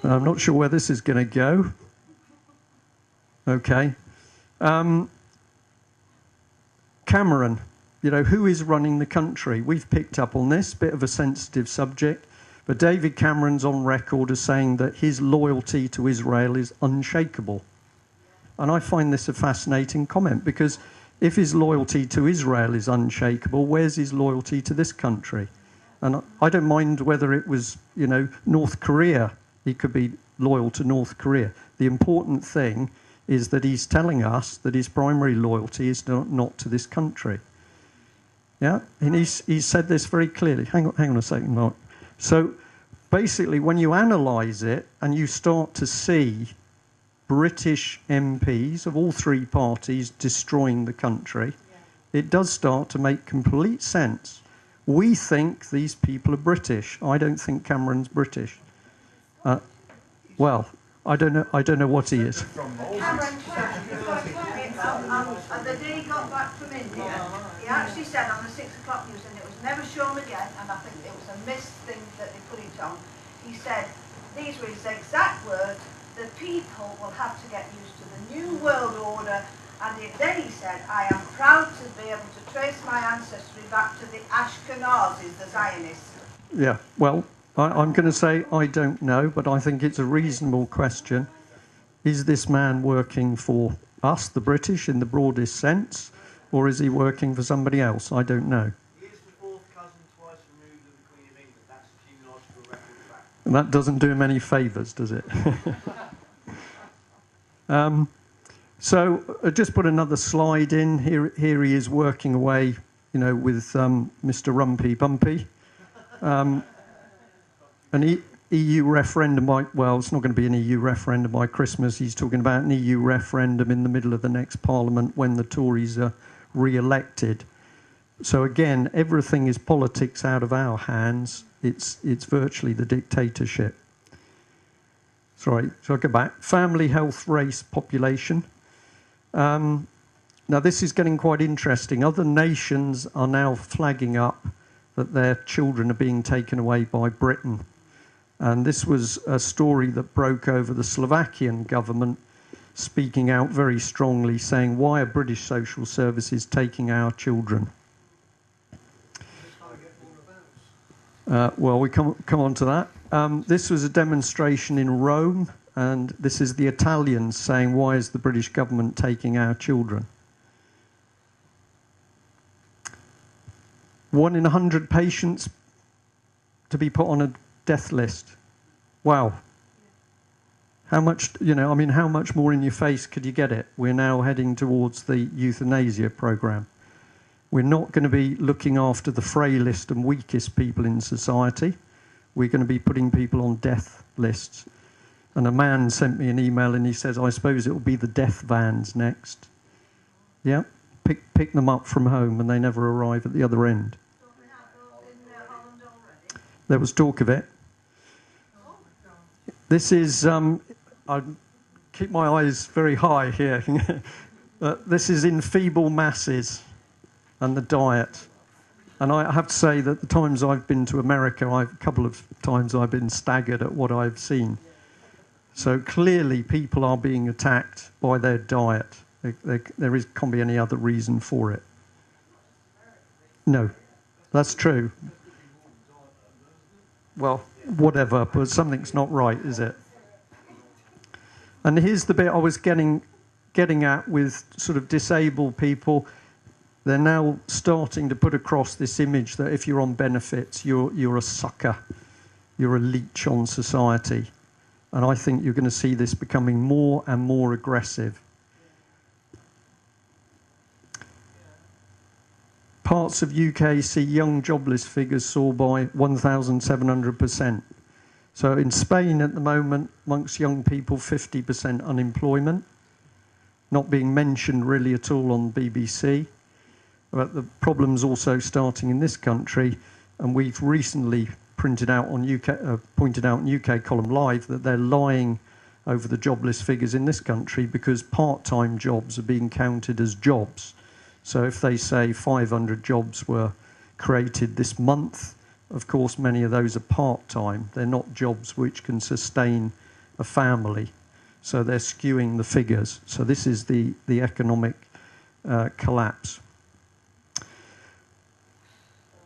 [SPEAKER 1] I'm not sure where this is going to go. Okay. Cameron, you know, who is running the country? We've picked up on this, bit of a sensitive subject, but David Cameron's on record as saying that his loyalty to Israel is unshakable. And I find this a fascinating comment, because if his loyalty to Israel is unshakable, where's his loyalty to this country? And I don't mind whether it was, you know, North Korea. He could be loyal to North Korea. The important thing is that he's telling us that his primary loyalty is not to this country. Yeah? And he's said this very clearly. Hang on a second, Mark. So basically, when you analyse it and you start to see British MPs of all three parties destroying the country, it does start to make complete sense. We think these people are British. I don't think Cameron's British. Well, I don't know what he is.
[SPEAKER 8] Cameron said, on the day he got back from India, he actually said on the 6 o'clock news, and it was never shown again, and I think it was a missed thing that they put it on. He said, these were his exact words, the people will have to get used to the new world order. And then he said, I am proud to be able to trace my ancestry back to the Ashkenazis, the Zionists.
[SPEAKER 1] Yeah, well, I'm going to say I don't know, but I think it's a reasonable question. Is this man working for us, the British, in the broadest sense, or is he working for somebody else? I don't know.
[SPEAKER 5] He is the fourth cousin twice removed of the Queen of England. That's a genealogical record fact.
[SPEAKER 1] And that doesn't do him any favours, does it? So just put another slide in. Here he is working away, you know, with Mr. Rumpy Bumpy. An EU referendum well, it's not going to be an EU referendum by Christmas. He's talking about an EU referendum in the middle of the next Parliament when the Tories are re-elected. So again, everything is politics out of our hands. It's virtually the dictatorship. Sorry, so I'll go back. Family, health, race, population. Now this is getting quite interesting. Other nations are now flagging up that their children are being taken away by Britain. And this was a story that broke over the Slovakian government speaking out very strongly, saying, why are British social services taking our children? Well, we come on to that. This was a demonstration in Rome, and this is the Italians saying, why is the British government taking our children? 1 in 100 patients to be put on a death list. Wow. How much, you know, I mean, how much more in your face could you get it? We're now heading towards the euthanasia program. We're not going to be looking after the frailest and weakest people in society. We're going to be putting people on death lists. And a man sent me an email and he says, I suppose it will be the death vans next. Yeah, pick them up from home and they never arrive at the other end. There was talk of it. This is, I keep my eyes very high here. This is in feeble masses and the diet. And I have to say that the times I've been to America, a couple of times I've been staggered at what I've seen. So clearly people are being attacked by their diet. There can't be any other reason for it. No, that's true. Well, whatever, but something's not right, is it? And here's the bit I was getting at with sort of disabled people. They're now starting to put across this image that if you're on benefits, you're a sucker, you're a leech on society. And I think you're going to see this becoming more and more aggressive. Parts of UK see young jobless figures soar by 1,700%. So in Spain at the moment, amongst young people, 50% unemployment. Not being mentioned really at all on BBC. But the problem's also starting in this country, and we've recently pointed out on UK Column Live that they're lying over the jobless figures in this country because part-time jobs are being counted as jobs. So if they say 500 jobs were created this month, of course many of those are part-time. They're not jobs which can sustain a family. So they're skewing the figures. So this is the economic collapse.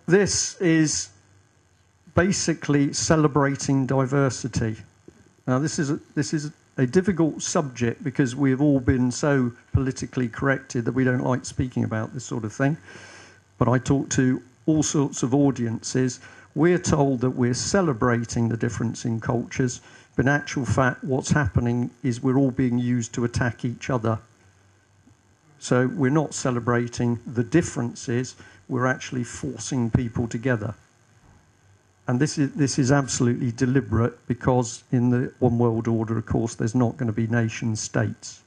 [SPEAKER 1] This is basically celebrating diversity. Now this is a difficult subject because we have all been so politically corrected that we don't like speaking about this sort of thing. But I talk to all sorts of audiences. We're told that we're celebrating the difference in cultures, but in actual fact what's happening is we're all being used to attack each other. So we're not celebrating the differences, we're actually forcing people together. And this is absolutely deliberate because in the one world order, of course, there's not going to be nation states.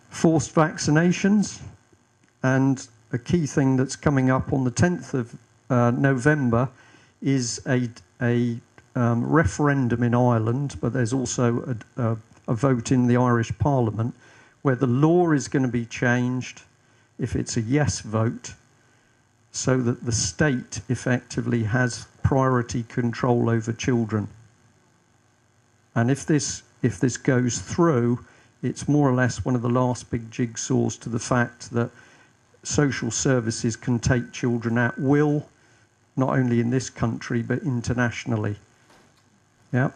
[SPEAKER 1] Forced vaccinations, and a key thing that's coming up on the 10th of November is a referendum in Ireland, but there's also a vote in the Irish Parliament where the law is going to be changed if it's a yes vote, so that the state effectively has priority control over children. And if this goes through, it's more or less one of the last big jigsaws to the fact that social services can take children at will, not only in this country, but internationally. Yeah.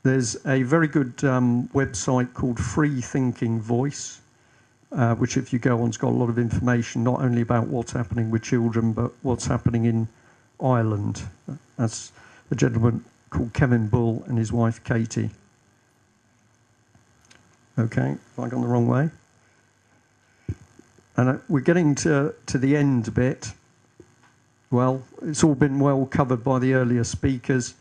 [SPEAKER 1] There's a very good website called Free Thinking Voice, which if you go on, has got a lot of information, not only about what's happening with children, but what's happening in Ireland. That's a gentleman called Kevin Bull and his wife, Katie. Okay, have I gone the wrong way? And we're getting to the end bit. Well, it's all been well covered by the earlier speakers,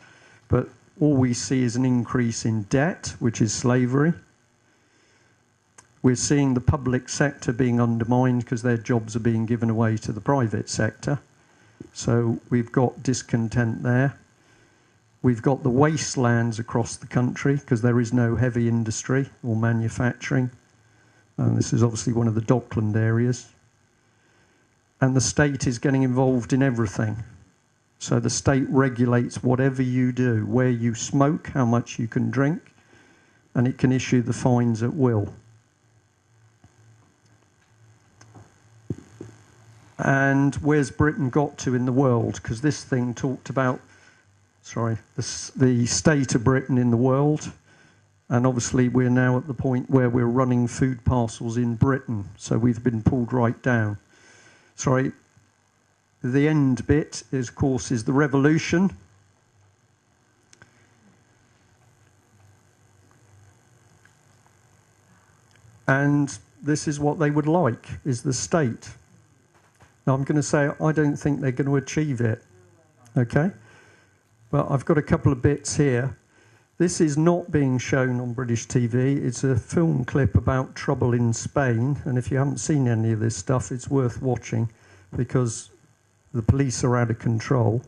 [SPEAKER 1] but all we see is an increase in debt, which is slavery. We're seeing the public sector being undermined because their jobs are being given away to the private sector. So we've got discontent there. We've got the wastelands across the country because there is no heavy industry or manufacturing. And this is obviously one of the Dockland areas. And the state is getting involved in everything. So the state regulates whatever you do, where you smoke, how much you can drink, and it can issue the fines at will. And where's Britain got to in the world? Because this thing talked about, the state of Britain in the world. And obviously we're now at the point where we're running food parcels in Britain. So we've been pulled right down. The end bit, is, of course, is the revolution. And this is what they would like, is the state. Now, I'm going to say I don't think they're going to achieve it, okay? But I've got a couple of bits here. This is not being shown on British TV. It's a film clip about trouble in Spain, and if you haven't seen any of this stuff, it's worth watching because the police are out of control.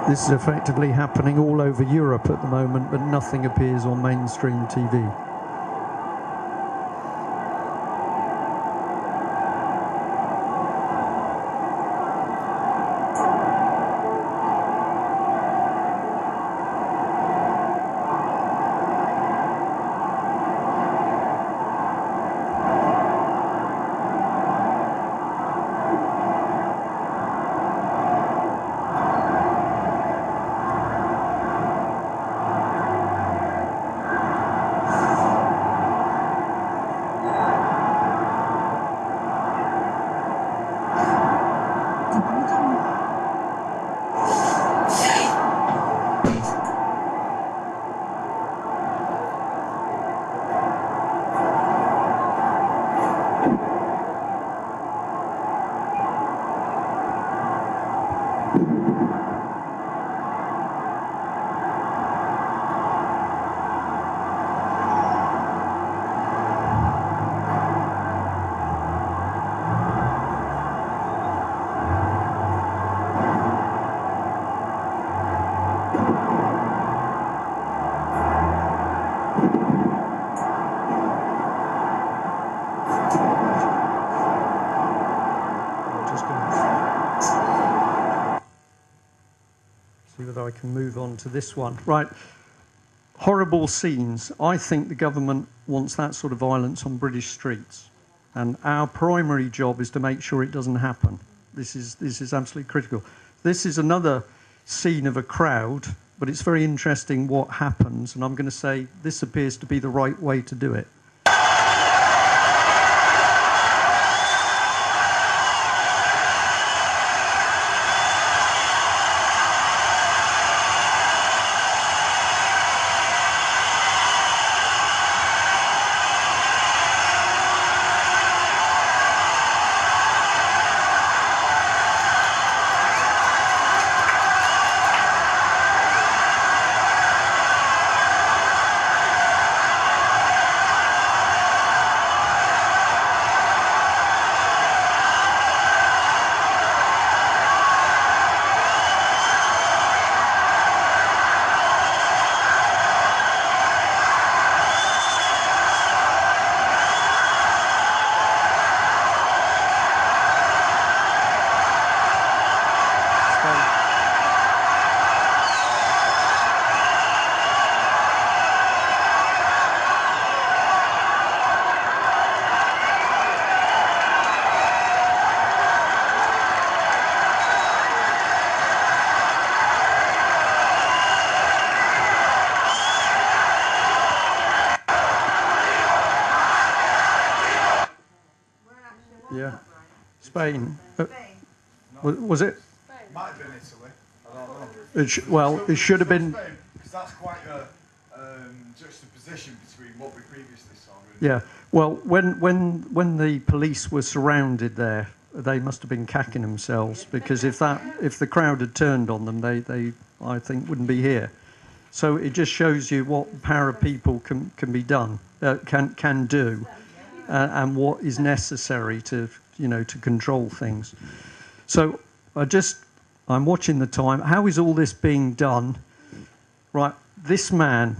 [SPEAKER 1] This is effectively happening all over Europe at the moment, but nothing appears on mainstream TV. I can move on to this one. Right, horrible scenes. I think the government wants that sort of violence on British streets, and our primary job is to make sure it doesn't happen. This is absolutely critical. This is another scene of a crowd, but it's very interesting what happens, and I'm going to say this appears to be the right way to do it. Yeah, Spain. Was it?
[SPEAKER 6] Might have been Italy. I don't know.
[SPEAKER 1] Well, it should have been.
[SPEAKER 6] Because that's quite a juxtaposition between what we previously saw.
[SPEAKER 1] Yeah. Well, when the police were surrounded there, they must have been cacking themselves, because if the crowd had turned on them, they I think wouldn't be here. So it just shows you what power of people can be done, can do. And what is necessary to control things. So I'm watching the time. How is all this being done? Right, this man,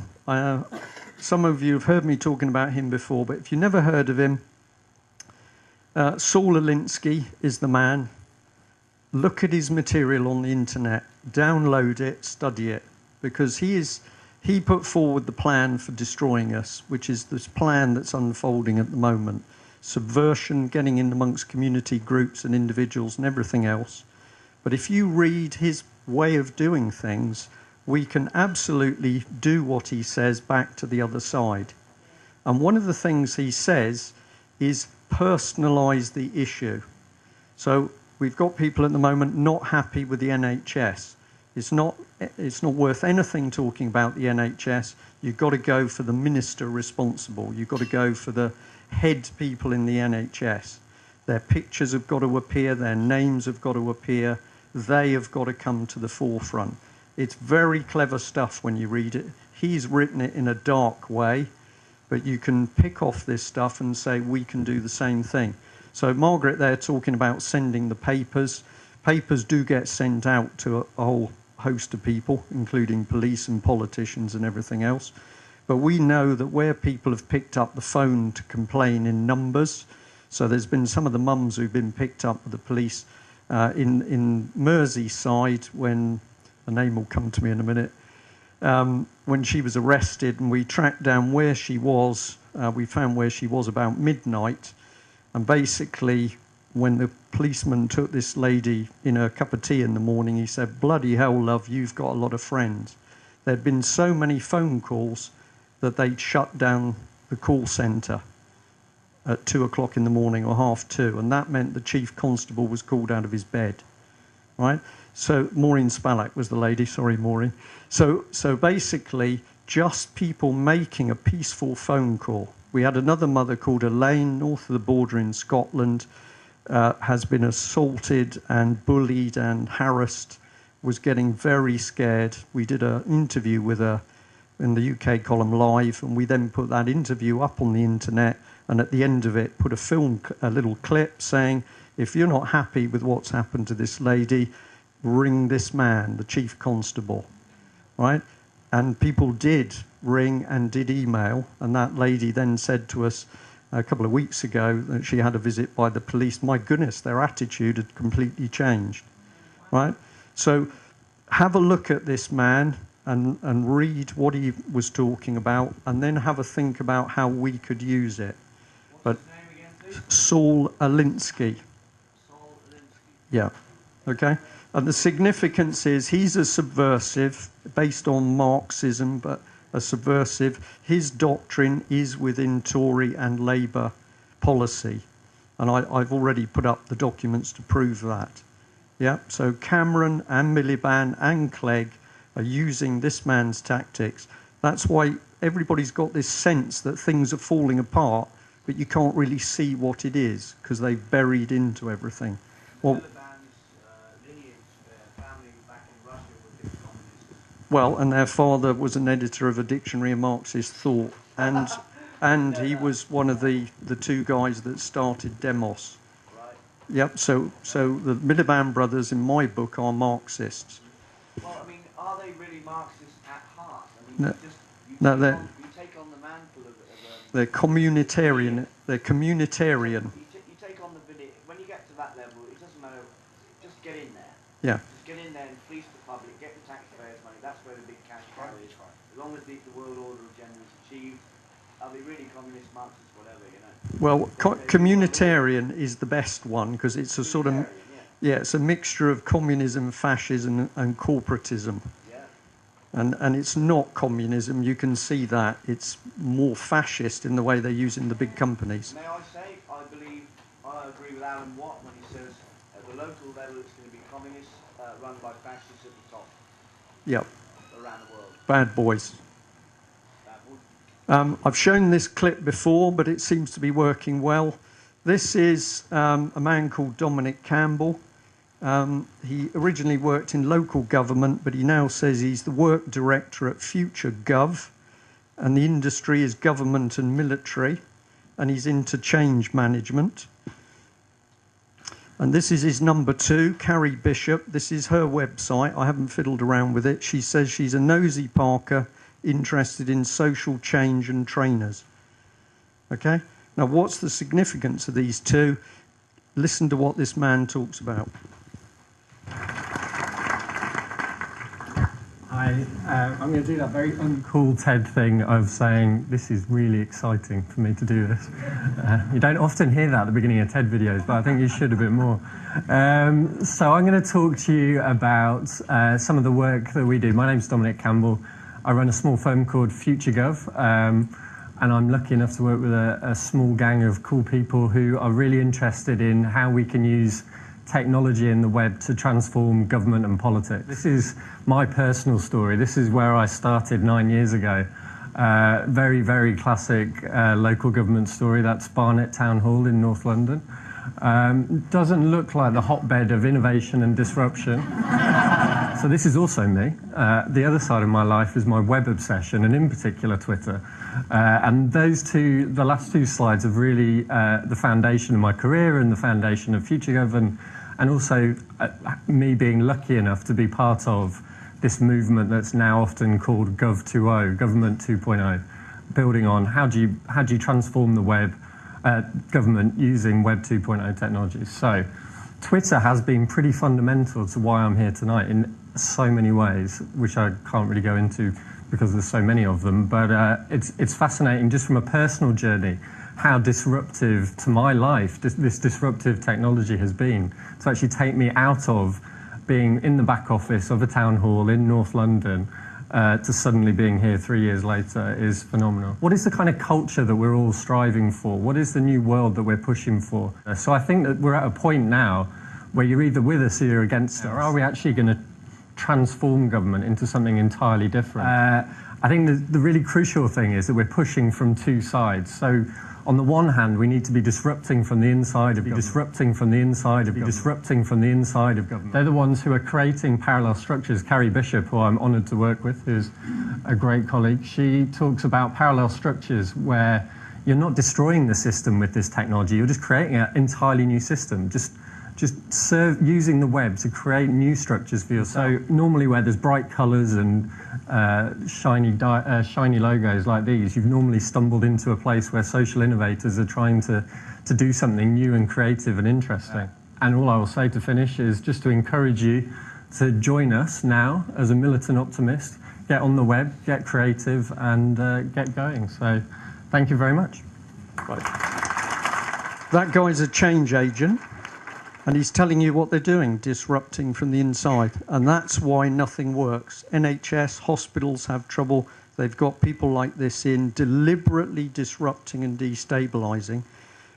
[SPEAKER 1] some of you have heard me talking about him before, but if you've never heard of him, Saul Alinsky is the man. Look at his material on the internet, download it, study it, because he put forward the plan for destroying us, which is this plan that's unfolding at the moment. Subversion, getting in amongst community groups and individuals and everything else. But if you read his way of doing things, we can absolutely do what he says back to the other side. And one of the things he says is personalise the issue. So we've got people at the moment not happy with the NHS. It's not worth anything talking about the NHS. You've got to go for the minister responsible. You've got to go for the head people in the NHS. Their pictures have got to appear. Their names have got to appear. They have got to come to the forefront. It's very clever stuff when you read it. He's written it in a dark way, but you can pick off this stuff and say, we can do the same thing. So Margaret there talking about sending the papers. Papers do get sent out to a whole host of people, including police and politicians and everything else. But we know that where people have picked up the phone to complain in numbers, so there's been some of the mums who've been picked up with the police in Merseyside, when the name will come to me in a minute, when she was arrested, and we tracked down where she was. We found where she was about midnight, and basically when the policeman took this lady in her cup of tea in the morning, he said, "Bloody hell, love, you've got a lot of friends." There'd been so many phone calls that they'd shut down the call centre at 2 o'clock in the morning or 2:30, and that meant the chief constable was called out of his bed, right? So Maureen Spalak was the lady, sorry Maureen. So basically just people making a peaceful phone call. We had another mother called Elaine, north of the border in Scotland, has been assaulted and bullied and harassed, was getting very scared. We did an interview with her in the UK column Live, and we then put that interview up on the internet, and at the end of it put a little clip saying, if you're not happy with what's happened to this lady, ring this man, the chief constable, right? And people did ring and did email, and that lady then said to us a couple of weeks ago that she had a visit by the police. My goodness, their attitude had completely changed, right? So have a look at this man and read what he was talking about, and then have a think about how we could use it. But Saul Alinsky. Yeah, okay. And the significance is he's a subversive, based on Marxism, but a subversive. His doctrine is within Tory and Labour policy. And I've already put up the documents to prove that. Yeah, so Cameron and Miliband and Clegg are using this man's tactics. That's why everybody's got this sense that things are falling apart, but you can't really see what it is, because they've buried into everything. Well, well, and their father was an editor of a dictionary of Marxist thought, and he was one of the two guys that started Demos.
[SPEAKER 5] Right.
[SPEAKER 1] Yep. So the Miliband brothers in my book are Marxists.
[SPEAKER 5] Well, I mean, are they really Marxists at heart? I mean,
[SPEAKER 1] No,
[SPEAKER 5] you take on the mantle of
[SPEAKER 1] they're communitarian. They're communitarian.
[SPEAKER 5] you take on the when you get to that level, it doesn't matter. Just get in there.
[SPEAKER 1] Yeah.
[SPEAKER 5] Just get in there and fleece the public, get the taxpayers' money. That's where the big cash cow is. As long as the world order of gender is achieved, are they really communist, Marxists, whatever, you know?
[SPEAKER 1] Well, communitarian is the best one, because it's a sort of, yeah, it's a mixture of communism, fascism, and corporatism.
[SPEAKER 5] Yeah.
[SPEAKER 1] And it's not communism. You can see that it's more fascist in the way they're using the big companies.
[SPEAKER 5] May I say, I agree with Alan Watt when he says at the local level it's going to be communists run by fascists at the top.
[SPEAKER 1] Yep.
[SPEAKER 5] Around the world.
[SPEAKER 1] Bad boys. I've shown this clip before, but it seems to be working well. This is a man called Dominic Campbell. He originally worked in local government, but he now says he's the work director at Future Gov, and the industry is government and military, and he's into change management. And this is his number 2, Carrie Bishop. This is her website. I haven't fiddled around with it. She says she's a nosy Parker interested in social change and trainers. Okay? Now, what's the significance of these two? Listen to what this man talks about.
[SPEAKER 9] I'm going to do that very uncool TED thing of saying, this is really exciting for me to do this. You don't often hear that at the beginning of TED videos, but I think you should a bit more. So I'm going to talk to you about some of the work that we do. My name's Dominic Campbell. I run a small firm called FutureGov, and I'm lucky enough to work with a small gang of cool people who are really interested in how we can use technology and the web to transform government and politics. This is my personal story. This is where I started 9 years ago. Very, very classic local government story. That's Barnet Town Hall in North London. Doesn't look like the hotbed of innovation and disruption. So this is also me. The other side of my life is my web obsession, and in particular Twitter. And the last two slides are really the foundation of my career and the foundation of FutureGov, and also me being lucky enough to be part of this movement that's now often called Gov 2.0, Government 2.0, building on how do you transform the web, government using Web 2.0 technologies. So Twitter has been pretty fundamental to why I'm here tonight in so many ways, which I can't really go into because there's so many of them, but it's fascinating just from a personal journey how disruptive to my life this disruptive technology has been to actually take me out of being in the back office of a town hall in North London to suddenly being here 3 years later is phenomenal. What is the kind of culture that we're all striving for? What is the new world that we're pushing for? So I think that we're at a point now where you're either with us or you're against us. Or are we actually going to transform government into something entirely different? I think the really crucial thing is that we're pushing from two sides. So on the one hand, we need to be disrupting from the inside of government. Disrupting from the inside of government. Disrupting from the inside of government. They're the ones who are creating parallel structures. Carrie Bishop, who I'm honoured to work with, who's a great colleague, she talks about parallel structures where you're not destroying the system with this technology, you're just creating an entirely new system. Just using the web to create new structures for yourself. So normally where there's bright colours and shiny logos like these, you've normally stumbled into a place where social innovators are trying to do something new and creative and interesting. And all I will say to finish is just to encourage you to join us now as a militant optimist, get on the web, get creative and get going. So thank you very much.
[SPEAKER 1] Right. That guy's a change agent. And he's telling you what they're doing, disrupting from the inside. And that's why nothing works. NHS, hospitals have trouble. They've got people like this in, deliberately disrupting and destabilising.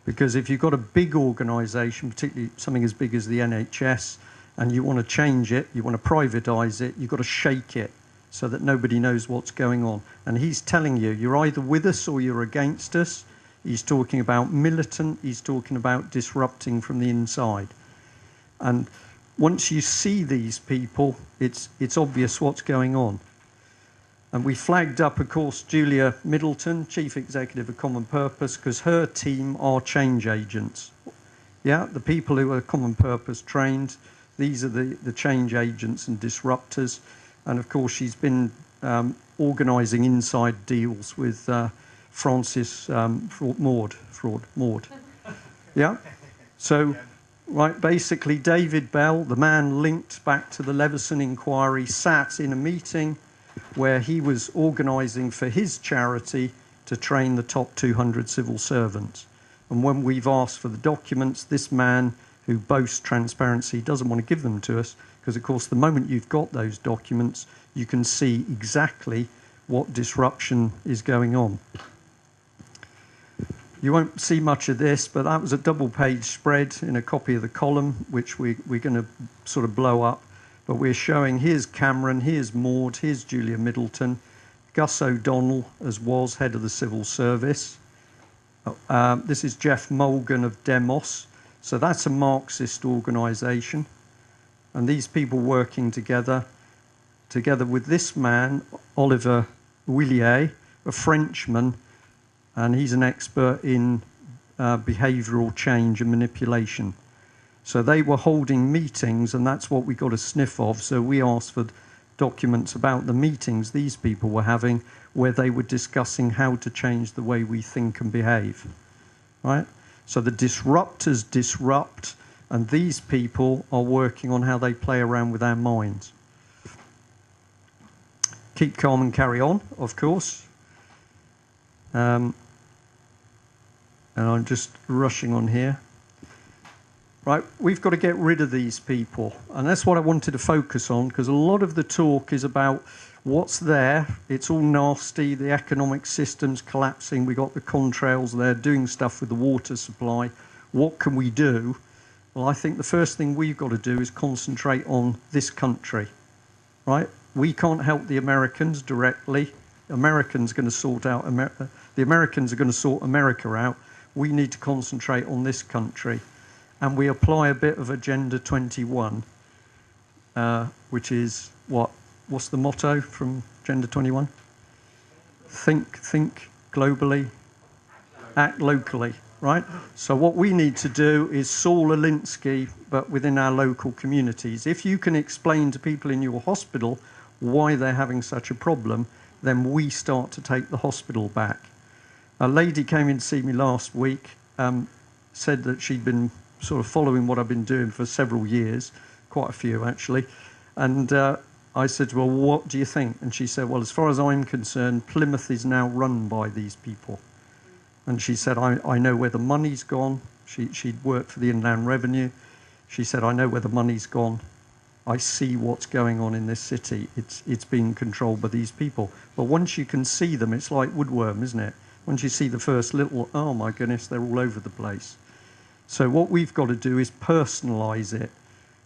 [SPEAKER 1] Because if you've got a big organisation, particularly something as big as the NHS, and you want to change it, you want to privatise it, you've got to shake it so that nobody knows what's going on. And he's telling you, you're either with us or you're against us. He's talking about militant, he's talking about disrupting from the inside. And once you see these people, it's obvious what's going on. And we flagged up, of course, Julia Middleton, Chief Executive of Common Purpose, because her team are change agents. Yeah, the people who are Common Purpose trained, these are the change agents and disruptors. And of course, she's been organising inside deals with Francis Maud. Yeah? So... right, basically, David Bell, the man linked back to the Leveson inquiry, sat in a meeting where he was organising for his charity to train the top 200 civil servants. And when we've asked for the documents, this man, who boasts transparency, doesn't want to give them to us, because, of course, the moment you've got those documents, you can see exactly what disruption is going on. You won't see much of this, but that was a double-page spread in a copy of the column, which we're going to sort of blow up. But we're showing, here's Cameron, here's Maud, here's Julia Middleton, Gus O'Donnell, as was head of the civil service. This is Jeff Mulgan of Demos. So that's a Marxist organisation. And these people working together with this man, Oliver Willier, a Frenchman, and he's an expert in behavioural change and manipulation. So they were holding meetings, and that's what we got a sniff of. So we asked for documents about the meetings these people were having, where they were discussing how to change the way we think and behave. Right? So the disruptors disrupt, and these people are working on how they play around with our minds. Keep calm and carry on, of course. And I'm just rushing on here. Right, we've got to get rid of these people. And that's what I wanted to focus on, because a lot of the talk is about what's there. It's all nasty, the economic system's collapsing, we got the contrails there doing stuff with the water supply. What can we do? Well, I think the first thing we've got to do is concentrate on this country. Right? We can't help the Americans directly. Americans going to sort out the Americans are going to sort America out. We need to concentrate on this country. And we apply a bit of Agenda 21, which is what? What's the motto from Agenda 21? Think globally, act locally, right? So what we need to do is Saul Alinsky, but within our local communities. If you can explain to people in your hospital why they're having such a problem, then we start to take the hospital back. A lady came in to see me last week, said that she'd been sort of following what I've been doing for several years, quite a few actually, and I said, well, what do you think? And she said, well, as far as I'm concerned, Plymouth is now run by these people. And she said, I know where the money's gone. She'd worked for the Inland Revenue. She said, I know where the money's gone. I see what's going on in this city. It's being controlled by these people. But once you can see them, it's like woodworm, isn't it? Once you see the first little, oh my goodness, they're all over the place. So what we've got to do is personalise it.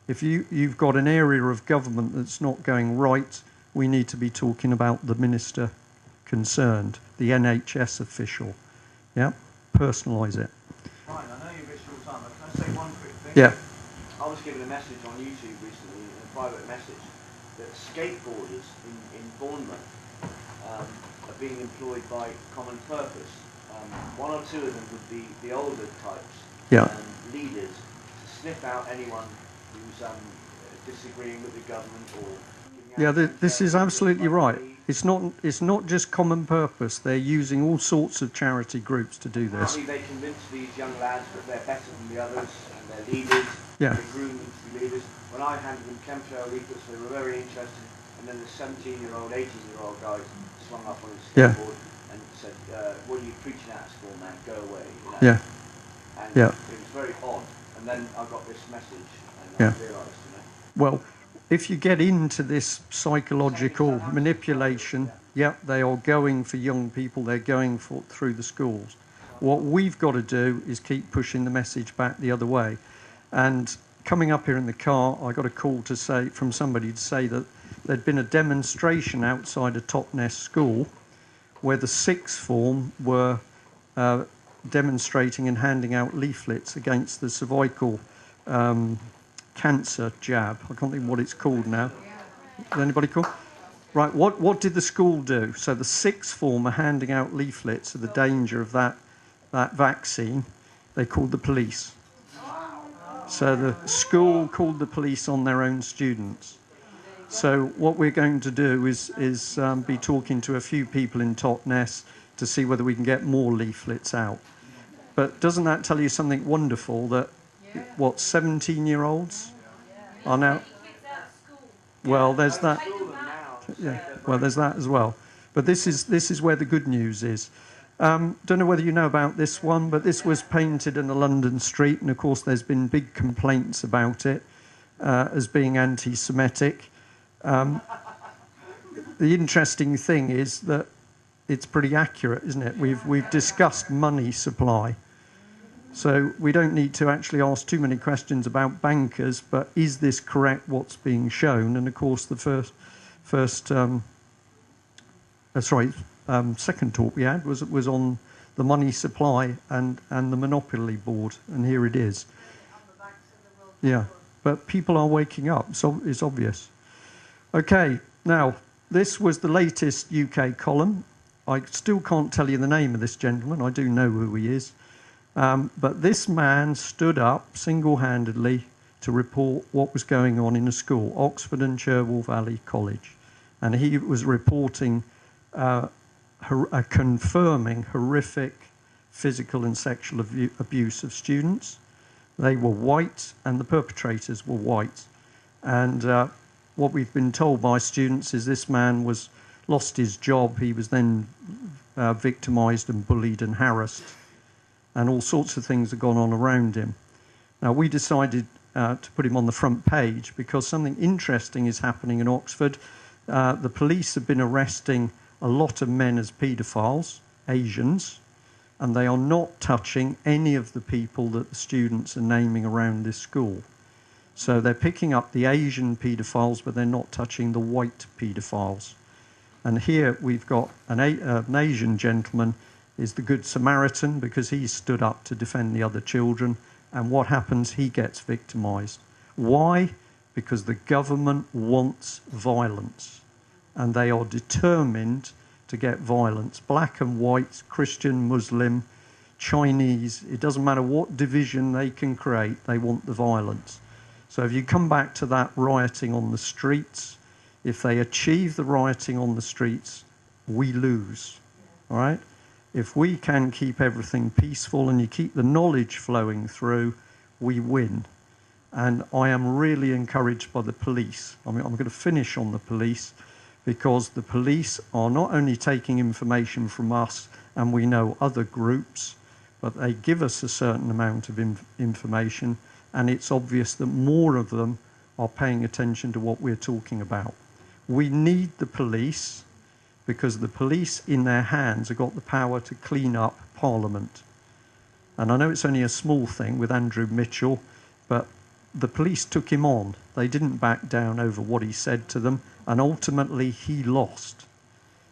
[SPEAKER 1] If you've got an area of government that's not going right, we need to be talking about the minister concerned, the NHS official. Yeah, personalise it.
[SPEAKER 5] Ryan, I know you're a bit short time, but can I say one quick thing?
[SPEAKER 1] Yeah.
[SPEAKER 5] I was given a message on YouTube recently, a private message, that skateboarders in Bournemouth are being employed by Common Purpose. One or two of them would be the older types, leaders, to sniff out anyone who's disagreeing with the government or...
[SPEAKER 1] Yeah, this is absolutely right. It's not just Common Purpose. They're using all sorts of charity groups to do this.
[SPEAKER 5] Apparently they convince these young lads that they're better than the others and they're leaders.
[SPEAKER 1] Yeah.
[SPEAKER 5] They groom them to be leaders. When I handed them chemtrail leaflets, they were very interested. And then the 17-year-old, 18-year-old guy swung up on his skateboard and said, what are you preaching at us for, man? Go away. You know?
[SPEAKER 1] Yeah.
[SPEAKER 5] And it was very odd. And then I got this message and I realised, you know.
[SPEAKER 1] Well, if you get into this psychological manipulation, they are going for young people, they're going through the schools. What we've got to do is keep pushing the message back the other way. And coming up here in the car, I got a call from somebody to say that there'd been a demonstration outside a Totnes school where the sixth form were demonstrating and handing out leaflets against the cervical cancer jab. I can't think what it's called now. Is anybody call? Right, what did the school do? So the sixth form are handing out leaflets of the danger of that vaccine. They called the police. So the school called the police on their own students. So what we're going to do is be talking to a few people in Totnes to see whether we can get more leaflets out. But doesn't that tell you something wonderful that 17-year-olds are now... Well, there's that. Yeah, well, there's that as well. But this is where the good news is. Don't know whether you know about this one, but this was painted in a London street, and of course there's been big complaints about it as being anti-Semitic. The interesting thing is that it's pretty accurate, isn't it? We've discussed money supply. So we don't need to actually ask too many questions about bankers, but is this correct, what's being shown? And of course the second talk we had was on the money supply and the monopoly board, and here it is. Yeah, but people are waking up, so it's obvious. Okay, now this was the latest UK column. I still can't tell you the name of this gentleman. I do know who he is. But this man stood up single-handedly to report what was going on in a school, Oxford and Cherwell Valley College. And he was reporting confirming horrific physical and sexual abuse of students. They were white and the perpetrators were white. And what we've been told by students is this man lost his job. He was then victimised and bullied and harassed. And all sorts of things have gone on around him. Now, we decided to put him on the front page because something interesting is happening in Oxford. The police have been arresting a lot of men as paedophiles, Asians, and they are not touching any of the people that the students are naming around this school. So they're picking up the Asian paedophiles, but they're not touching the white paedophiles. And here we've got an Asian gentleman is the Good Samaritan because he stood up to defend the other children. And what happens? He gets victimised. Why? Because the government wants violence. And they are determined to get violence. Black and white, Christian, Muslim, Chinese, it doesn't matter what division they can create, they want the violence. So if you come back to that rioting on the streets, If they achieve the rioting on the streets, we lose, all right? If we can keep everything peaceful and you keep the knowledge flowing through, we win. And I am really encouraged by the police. I'm going to finish on the police, because the police are not only taking information from us and we know other groups, but they give us a certain amount of information, and it's obvious that more of them are paying attention to what we're talking about. We need the police, because the police in their hands have got the power to clean up Parliament. And I know it's only a small thing with Andrew Mitchell, but the police took him on. They didn't back down over what he said to them, and ultimately he lost.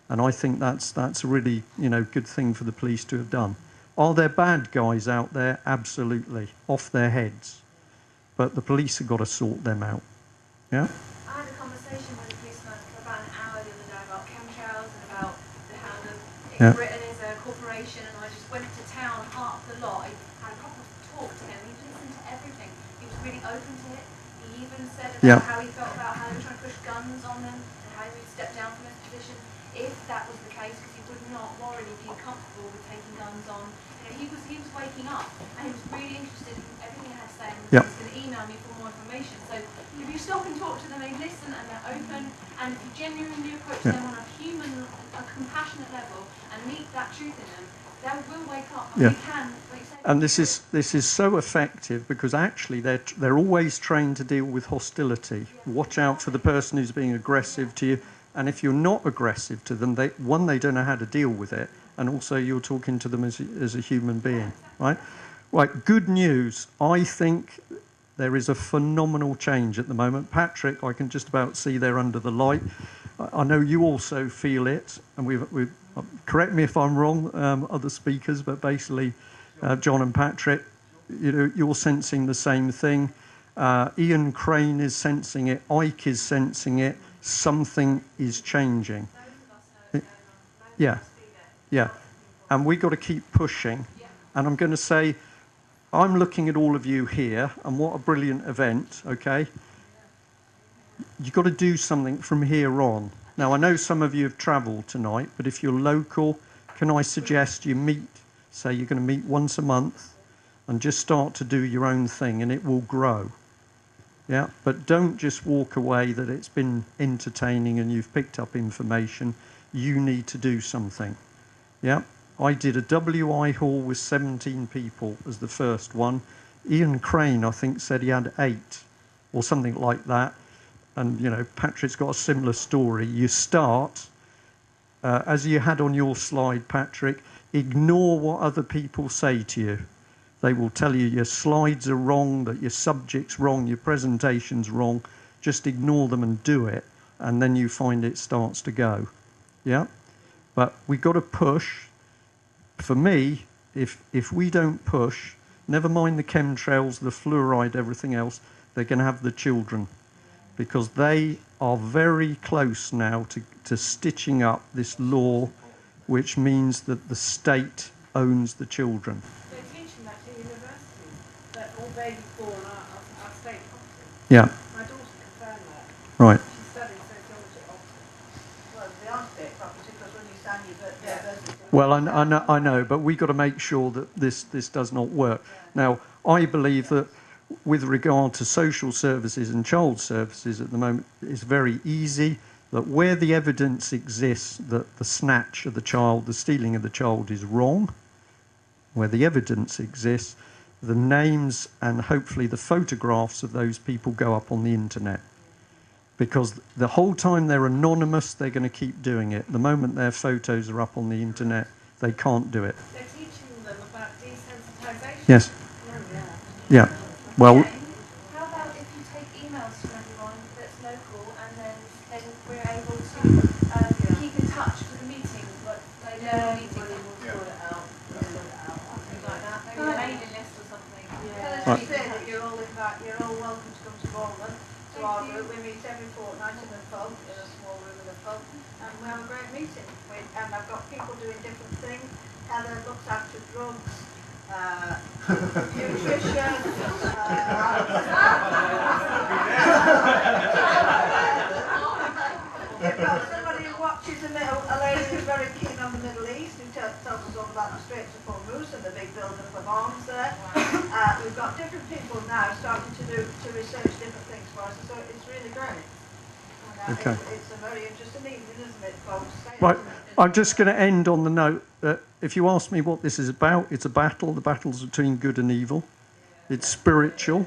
[SPEAKER 1] And I think that's a really, good thing for the police to have done. Are there bad guys out there? Absolutely, off their heads. But the police have got to sort them out. Yeah?
[SPEAKER 10] I had a conversation with a policeman for about an hour the other day about chemtrails and about how Britain is a corporation, and I just went to town, half the lot. I had a proper talk to him. He listened to everything. He was really open to it. He even said about how he felt about how they were trying to push guns on them and how he would step down from his position if that was the case, because he would not morally be comfortable with taking guns on. He was waking up, and he was really interested in everything I had to say, and he was going to email me for more information. So if you stop and talk to them, they listen and they're open, and if you genuinely approach them on a compassionate level and meet that truth in them, they will wake up. And we can, like you say,
[SPEAKER 1] and this is so effective, because actually they're always trained to deal with hostility. Watch out for the person who's being aggressive to you, and if you're not aggressive to them, they don't know how to deal with it, and also you're talking to them as a human being, right? Right, good news. I think there is a phenomenal change at the moment. Patrick, I can just about see there under the light. I know you also feel it, and we've correct me if I'm wrong, other speakers, but basically John and Patrick, you're sensing the same thing. Ian Crane is sensing it. Ike is sensing it. Something is changing. Yeah. And we've got to keep pushing. And I'm going to say, I'm looking at all of you here, and what a brilliant event, okay? You've got to do something from here on. Now, I know some of you have travelled tonight, but if you're local, can I suggest you meet, say you're going to meet once a month, and just start to do your own thing, and it will grow. Yeah, but don't just walk away that it's been entertaining and you've picked up information. You need to do something. Yeah, I did a WI hall with 17 people as the first one. Ian Crane, I think, said he had 8 or something like that. And, Patrick's got a similar story. You start, as you had on your slide, Patrick, ignore what other people say to you. They will tell you your slides are wrong, that your subject's wrong, your presentation's wrong. Just ignore them and do it, and then you find it starts to go. Yeah? But we've got to push. For me, if we don't push, never mind the chemtrails, the fluoride, everything else, they're going to have the children. Because they are very close now to stitching up this law, which means that the state owns the children.
[SPEAKER 7] Babies born are state property.
[SPEAKER 1] Yeah.
[SPEAKER 7] My daughter confirmed that.
[SPEAKER 1] Right.
[SPEAKER 7] She's studying sociology at Oxford.
[SPEAKER 8] Well, they are state property because when you sign your university...
[SPEAKER 1] Well, I know, but we've got to make sure that this does not work. Now, I believe that with regard to social services and child services at the moment, it's very easy that where the evidence exists that the snatch of the child, the stealing of the child is wrong, where the evidence exists, the names and hopefully the photographs of those people go up on the internet. Because the whole time they're anonymous, they're going to keep doing it. The moment their photos are up on the internet, they can't do it.
[SPEAKER 7] They're teaching them about desensitisation.
[SPEAKER 1] Yes. Yeah. Well,
[SPEAKER 10] how about if you take emails from everyone that's local, and then we're able to keep in touch for the meeting, like they know the meeting.
[SPEAKER 8] As you say, that you're all welcome to come to Bournemouth, to our group. We meet every fortnight in the pub, in a small room in the pub, and we have a great meeting. And I've got people doing different things. Heather looks after drugs, nutrition, crisis, or it's really great.
[SPEAKER 1] Okay.
[SPEAKER 8] It's a very interesting evening, isn't it, folks?
[SPEAKER 1] Right, I'm just going to end on the note that if you ask me what this is about, it's a battle. The battle's between good and evil. It's spiritual.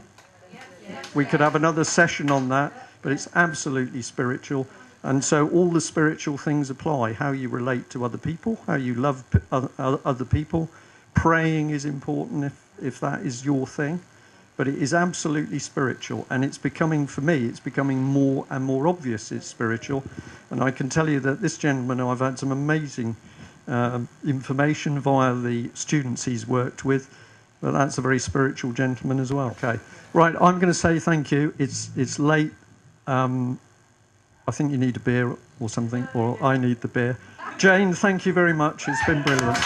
[SPEAKER 1] We could have another session on that, but it's absolutely spiritual. And so all the spiritual things apply. How you relate to other people, how you love other people. Praying is important if that is your thing. But it is absolutely spiritual, and it's becoming, for me, it's becoming more and more obvious it's spiritual. And I can tell you that this gentleman, I've had some amazing information via the students he's worked with, but that's a very spiritual gentleman as well. Okay, right, I'm going to say thank you. It's late. I think you need a beer or something, or I need the beer. Jane, thank you very much. It's been brilliant.